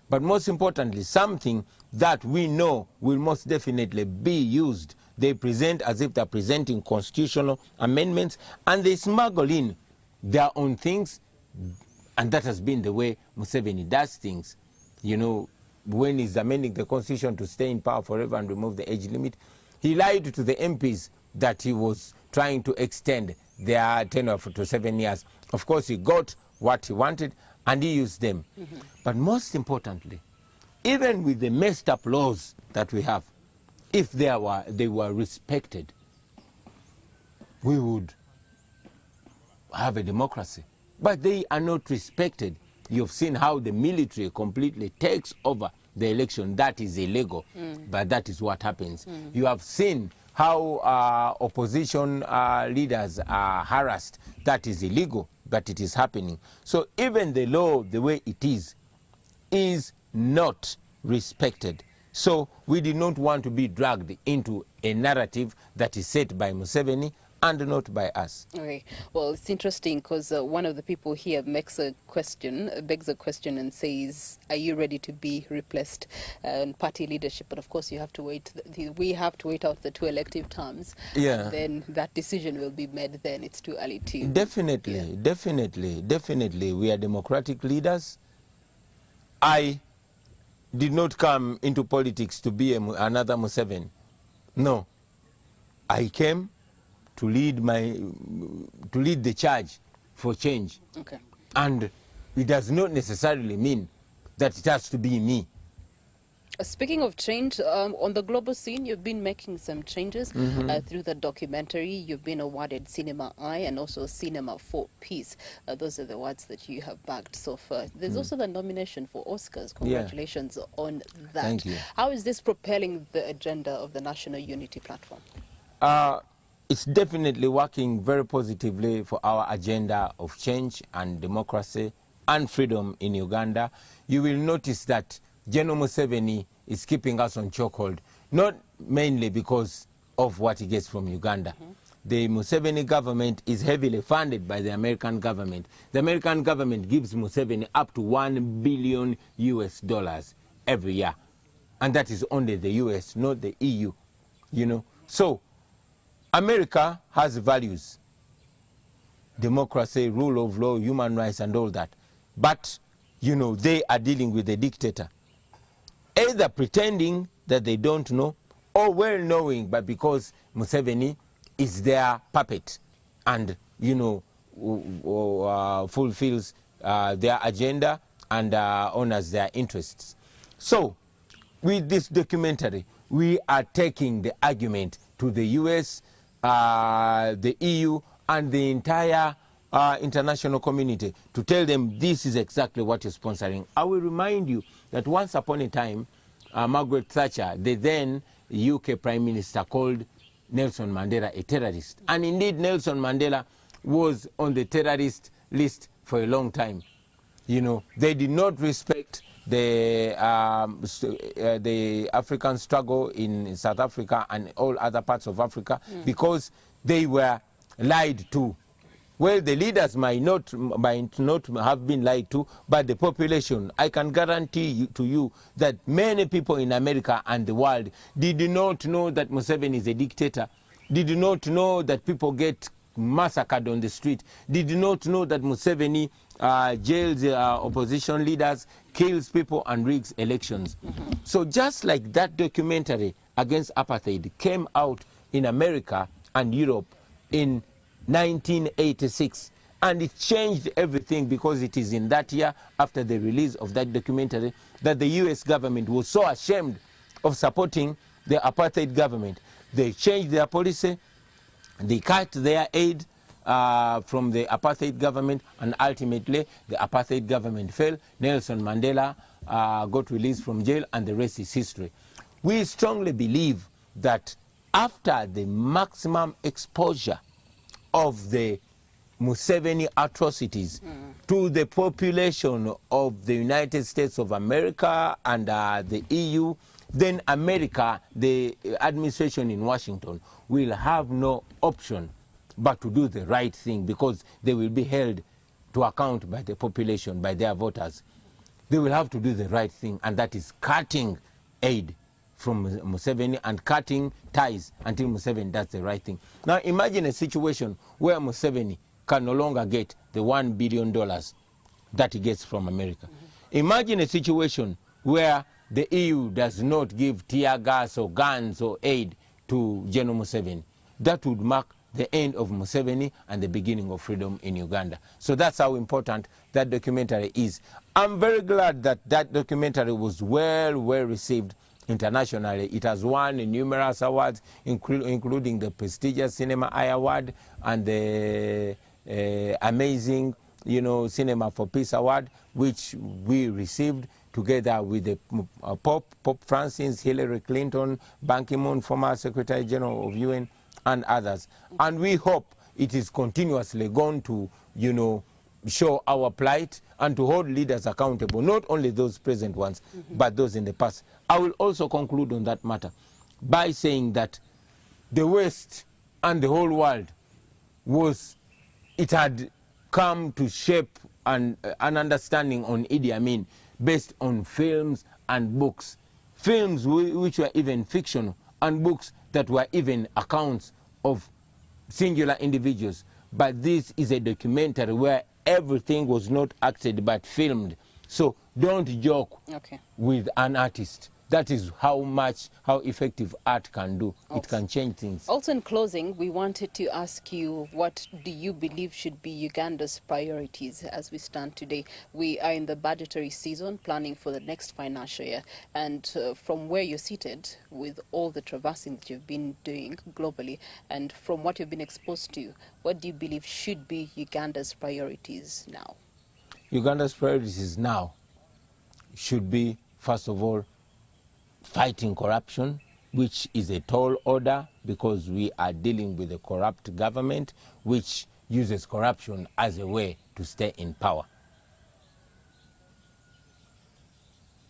But most importantly, something that we know will most definitely be used. They present as if they're presenting constitutional amendments, and they smuggle in their own things, and that has been the way Museveni does things. You know, when he's amending the constitution to stay in power forever and remove the age limit, he lied to the MPs that he was trying to extend their tenure to 7 years. Of course, he got what he wanted, and he used them. But most importantly, even with the messed up laws that we have, if they were respected, we would have a democracy. But they are not respected. You've seen how the military completely takes over the election. That is illegal, but that is what happens. You have seen how opposition leaders are harassed. That is illegal, but it is happening. So even the law, the way it is not respected. So we did not want to be dragged into a narrative that is set by Museveni and not by us. Okay. Well, it's interesting because one of the people here begs a question and says, are you ready to be replaced in party leadership? But of course, you have to wait. We have to wait out the 2 elective terms. Yeah. And then that decision will be made then. It's too early to... Definitely. We are democratic leaders. I did not come into politics to be another Museveni. No. I came to lead the charge for change. Okay. And it does not necessarily mean that it has to be me. Speaking of change, on the global scene, you've been making some changes through the documentary. You've been awarded Cinema Eye and also Cinema for Peace. Those are the words that you have bagged so far. There's also the nomination for Oscars. Congratulations on that. Thank you. How is this propelling the agenda of the National Unity Platform? It's definitely working very positively for our agenda of change and democracy and freedom in Uganda. You will notice that General Museveni is keeping us on chokehold, not mainly because of what he gets from Uganda. The Museveni government is heavily funded by the American government. The American government gives Museveni up to $1 billion every year. And that is only the US, not the EU, you know. So America has values, democracy, rule of law, human rights, and all that. But, you know, they are dealing with a dictator, either pretending that they don't know or well knowing, but because Museveni is their puppet and, you know, fulfills their agenda and honors their interests. So, with this documentary, we are taking the argument to the US, the EU, and the entire international community to tell them this is exactly what you're sponsoring. I will remind you that once upon a time, Margaret Thatcher, the then UK Prime Minister, called Nelson Mandela a terrorist. And indeed, Nelson Mandela was on the terrorist list for a long time. You know, they did not respect the African struggle in South Africa and all other parts of Africa because they were lied to. Well, the leaders might not have been lied to, but the population, I can guarantee to you that many people in America and the world did not know that Museveni is a dictator, did not know that people get massacred on the street, did not know that Museveni jails opposition leaders, kills people, and rigs elections. So just like that documentary against apartheid came out in America and Europe in 1986, And it changed everything, because it is in that year, after the release of that documentary, that the US government was so ashamed of supporting the apartheid government. They changed their policy, they cut their aid from the apartheid government, and ultimately the apartheid government fell. Nelson Mandela got released from jail, and the rest is history. We strongly believe that after the maximum exposure of the Museveni atrocities to the population of the United States of America and the EU, then America, the administration in Washington, will have no option but to do the right thing, because they will be held to account by the population, by their voters. They will have to do the right thing, and that is cutting aid from Museveni and cutting ties until Museveni does the right thing. Now imagine a situation where Museveni can no longer get the $1 billion that he gets from America. Imagine a situation where the EU does not give tear gas or guns or aid to General Museveni. That would mark the end of Museveni and the beginning of freedom in Uganda. So that's how important that documentary is. I'm very glad that that documentary was well received internationally. It has won numerous awards, including the prestigious Cinema Eye Award and the amazing, Cinema for Peace Award, which we received together with the Pope Francis, Hillary Clinton, Ban Ki-moon, former Secretary General of UN, and others. And we hope it is continuously going to, show our plight and to hold leaders accountable, not only those present ones, but those in the past. I will also conclude on that matter by saying that the West and the whole world had come to shape an understanding on Idi Amin based on films and books. Films which were even fictional, and books that were even accounts of singular individuals. But this is a documentary where everything was not acted but filmed. So don't joke with an artist. That is how effective art can do. Also, it can change things. Also, in closing, we wanted to ask you, what do you believe should be Uganda's priorities as we stand today? We are in the budgetary season, planning for the next financial year. And from where you're seated, with all the traversing that you've been doing globally, and from what you've been exposed to, what do you believe should be Uganda's priorities now? Uganda's priorities now should be, first of all, fighting corruption, which is a tall order, because we are dealing with a corrupt government which uses corruption as a way to stay in power.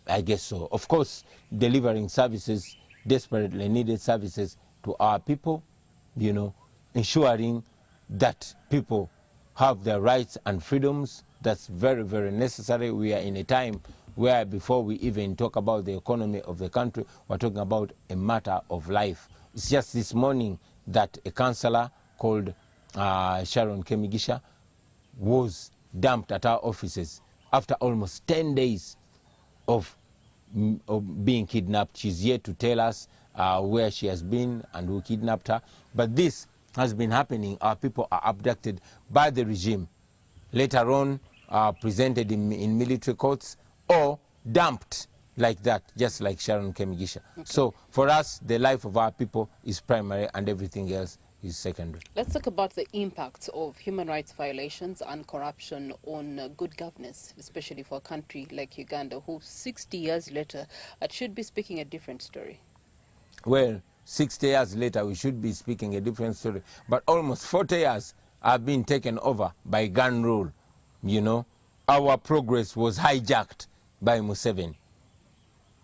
I guess so. Of course, delivering services, desperately needed services to our people, ensuring that people have their rights and freedoms. That's very, very necessary. We are in a time where, before we even talk about the economy of the country, we're talking about a matter of life. It's just this morning that a councillor called Mugisha was dumped at our offices after almost 10 days of being kidnapped. She's yet to tell us where she has been and who kidnapped her. But this has been happening. Our people are abducted by the regime, later on presented in military courts, or dumped like that, just like Mugisha. So for us, the life of our people is primary, and everything else is secondary. Let's talk about the impacts of human rights violations and corruption on good governance, especially for a country like Uganda, who 60 years later should be speaking a different story. Well, 60 years later, we should be speaking a different story. But almost 40 years have been taken over by gun rule. Our progress was hijacked by Museveni.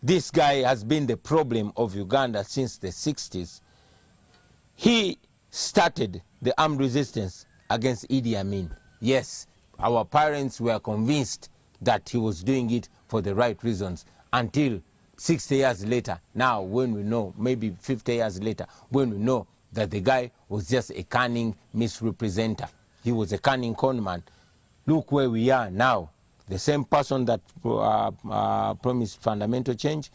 This guy has been the problem of Uganda since the 60s. He started the armed resistance against Idi Amin. Yes, our parents were convinced that he was doing it for the right reasons, until 60 years later, now when we know, maybe 50 years later, when we know that the guy was just a cunning misrepresenter. He was a cunning conman. Look where we are now. The same person that promised fundamental change,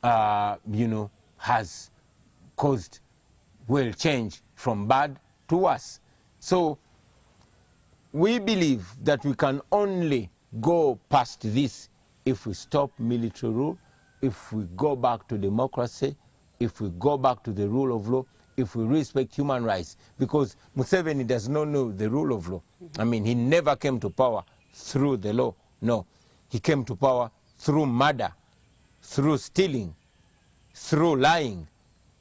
has caused, change from bad to worse. So we believe that we can only go past this if we stop military rule, if we go back to democracy, if we go back to the rule of law, if we respect human rights. Because Museveni does not know the rule of law. I mean, he never came to power through the law. No, he came to power through murder, through stealing, through lying.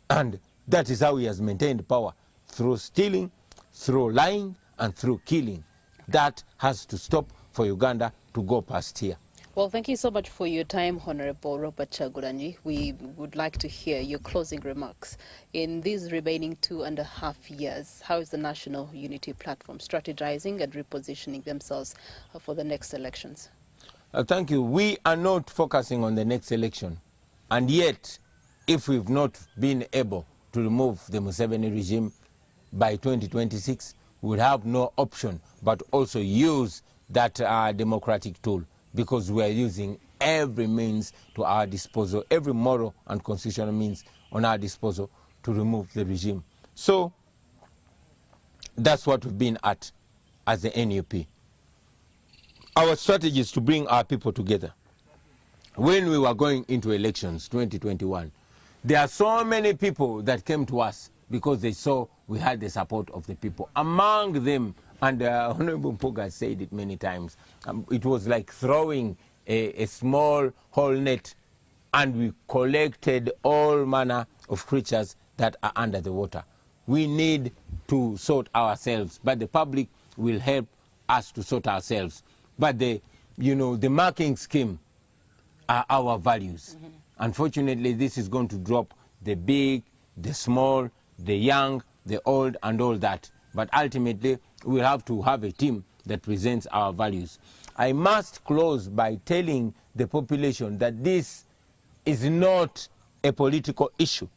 And that is how he has maintained power, through stealing, through lying, and through killing. That has to stop for Uganda to go past here. Well, thank you so much for your time, Honorable Robert Chagulanyi. We would like to hear your closing remarks. In these remaining 2.5 years, how is the National Unity Platform strategizing and repositioning themselves for the next elections? Thank you. We are not focusing on the next election. And yet, if we've not been able to remove the Museveni regime by 2026, we would have no option but also use that democratic tool, because we are using every means to our disposal, every moral and constitutional means on our disposal to remove the regime. So that's what we've been at as the NUP. Our strategy is to bring our people together. When we were going into elections 2021, there are so many people that came to us because they saw we had the support of the people. Among them, and Honorable Mpuga said it many times, it was like throwing a small whole net, and we collected all manner of creatures that are under the water. We need to sort ourselves, but the public will help us to sort ourselves. But the marking scheme are our values. Unfortunately, this is going to drop the big, the small, the young, the old, and all that. But ultimately, we'll have to have a team that presents our values. I must close by telling the population that this is not a political issue.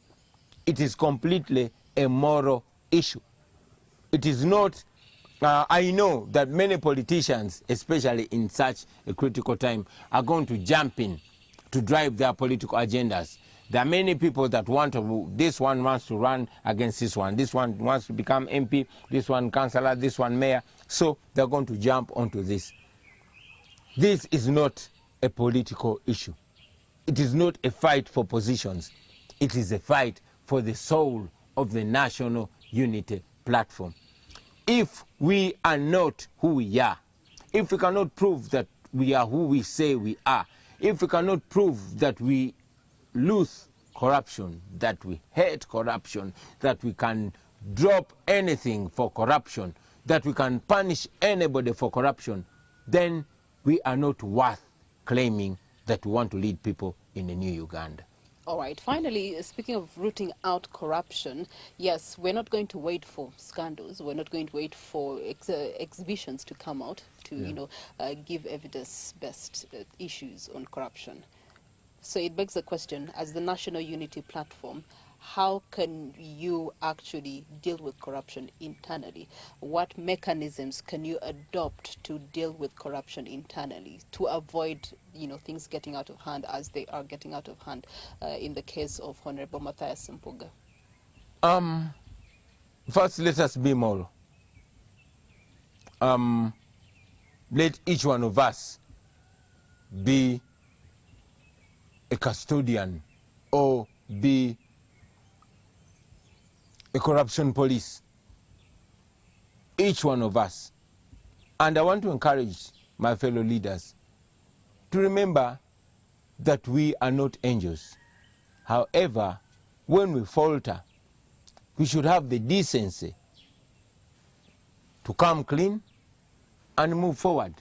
It is completely a moral issue. It is not, I know that many politicians, especially in such a critical time, are going to jump in to drive their political agendas. There are many people that want to, this one wants to run against this one wants to become MP, this one councillor, this one mayor, so they're going to jump onto this. This is not a political issue. It is not a fight for positions. It is a fight for the soul of the National Unity Platform. If we are not who we are, if we cannot prove that we are who we say we are, if we cannot prove that we lose corruption, that we hate corruption, that we can drop anything for corruption, that we can punish anybody for corruption, then we are not worth claiming that we want to lead people in a new Uganda. All right. Finally, speaking of rooting out corruption, yes, we're not going to wait for scandals. We're not going to wait for exhibitions to come out to, give evidence-based issues on corruption. So it begs the question, as the National Unity Platform, how can you actually deal with corruption internally? What mechanisms can you adopt to deal with corruption internally to avoid, things getting out of hand as they are getting out of hand in the case of Honorable Mathias Mpuga? First, let us be moral. Let each one of us be a custodian or be a corruption police. Each one of us. And I want to encourage my fellow leaders to remember that we are not angels. However, when we falter, we should have the decency to come clean and move forward.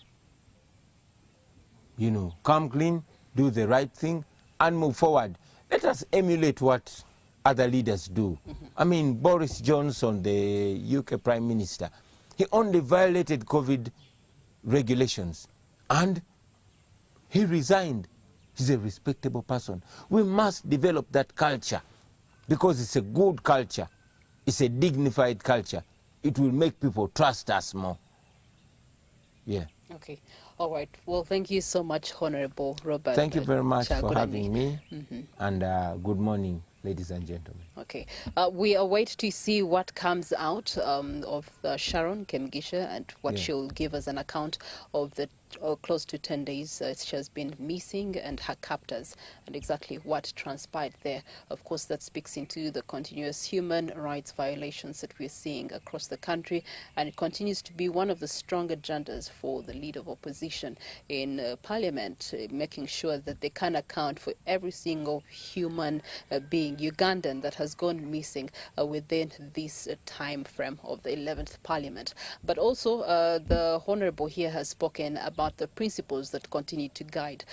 Come clean, do the right thing, and move forward. Let us emulate what other leaders do. I mean, Boris Johnson, the UK Prime Minister, he only violated COVID regulations and he resigned. He's a respectable person. We must develop that culture because it's a good culture. It's a dignified culture. It will make people trust us more. Yeah. Okay. All right. Well, thank you so much, Honorable Robert. Thank you very much Chagulanyi for having me. And good morning, ladies and gentlemen. Okay. We await to see what comes out of Sharon Mugisha and what she'll give us an account of the close to 10 days she has been missing and her captors and exactly what transpired there. Of course, that speaks into the continuous human rights violations that we're seeing across the country, and it continues to be one of the strong agendas for the leader of opposition in Parliament, making sure that they can account for every single human being Ugandan that has gone missing within this time frame of the 11th Parliament. But also the Honourable here has spoken about the principles that continue to guide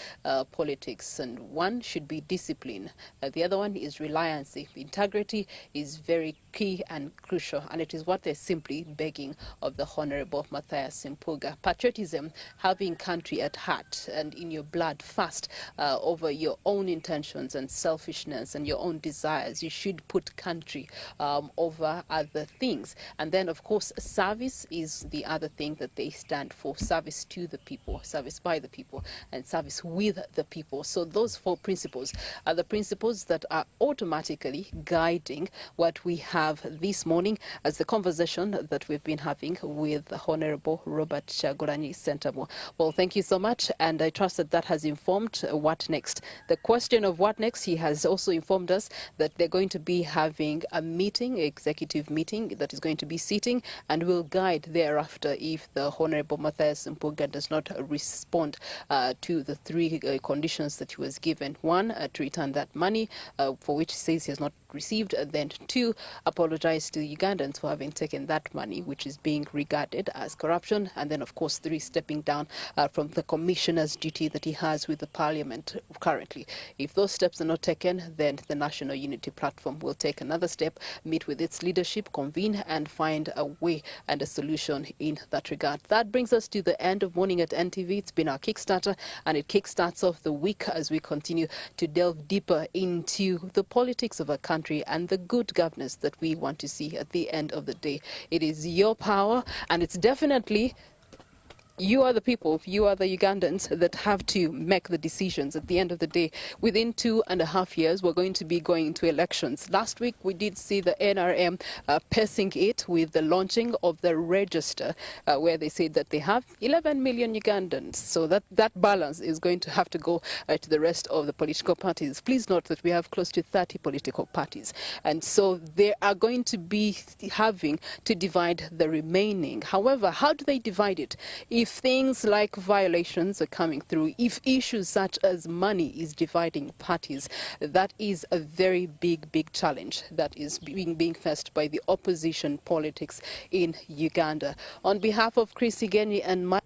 politics, and one should be discipline. The other one is reliance. Integrity is very key and crucial, and it is what they're simply begging of the Honourable Matthias Mpuga. Patriotism, having country at heart and in your blood first, over your own intentions and selfishness and your own desires. You should put country over other things. And then, of course, service is the other thing that they stand for. Service to the people, service by the people, and service with the people. So those four principles are the principles that are automatically guiding what we have this morning as the conversation that we've been having with the Honourable Robert Kyagulanyi Ssentamu. Well, thank you so much, and I trust that that has informed what next. The question of what next, he has also informed us that they're going to be having a meeting, executive meeting, that is going to be sitting and will guide thereafter if the Honourable Matthias Mpuga does not respond to the three conditions that he was given. One, to return that money for which he says he has not received, and then two, apologize to the Ugandans for having taken that money, which is being regarded as corruption, and then of course three, stepping down from the commissioner's duty that he has with the Parliament currently. If those steps are not taken, then the National Unity Platform will take another step, meet with its leadership, convene and find a way and a solution in that regard. That brings us to the end of Morning at NTV. It's been our Kickstarter, and it kickstarts off the week as we continue to delve deeper into the politics of our country and the good governance that we want to see at the end of the day. It is your power, and it's definitely you are the people, you are the Ugandans that have to make the decisions at the end of the day. Within 2.5 years, we're going to be going into elections. Last week, we did see the NRM pacing it with the launching of the register, where they said that they have 11 million Ugandans. So that balance is going to have to go to the rest of the political parties. Please note that we have close to 30 political parties. And so they are going to be having to divide the remaining. However, how do they divide it? If things like violations are coming through, if issues such as money is dividing parties, that is a very big challenge that is being faced by the opposition politics in Uganda. On behalf of Chris Igeni and Mike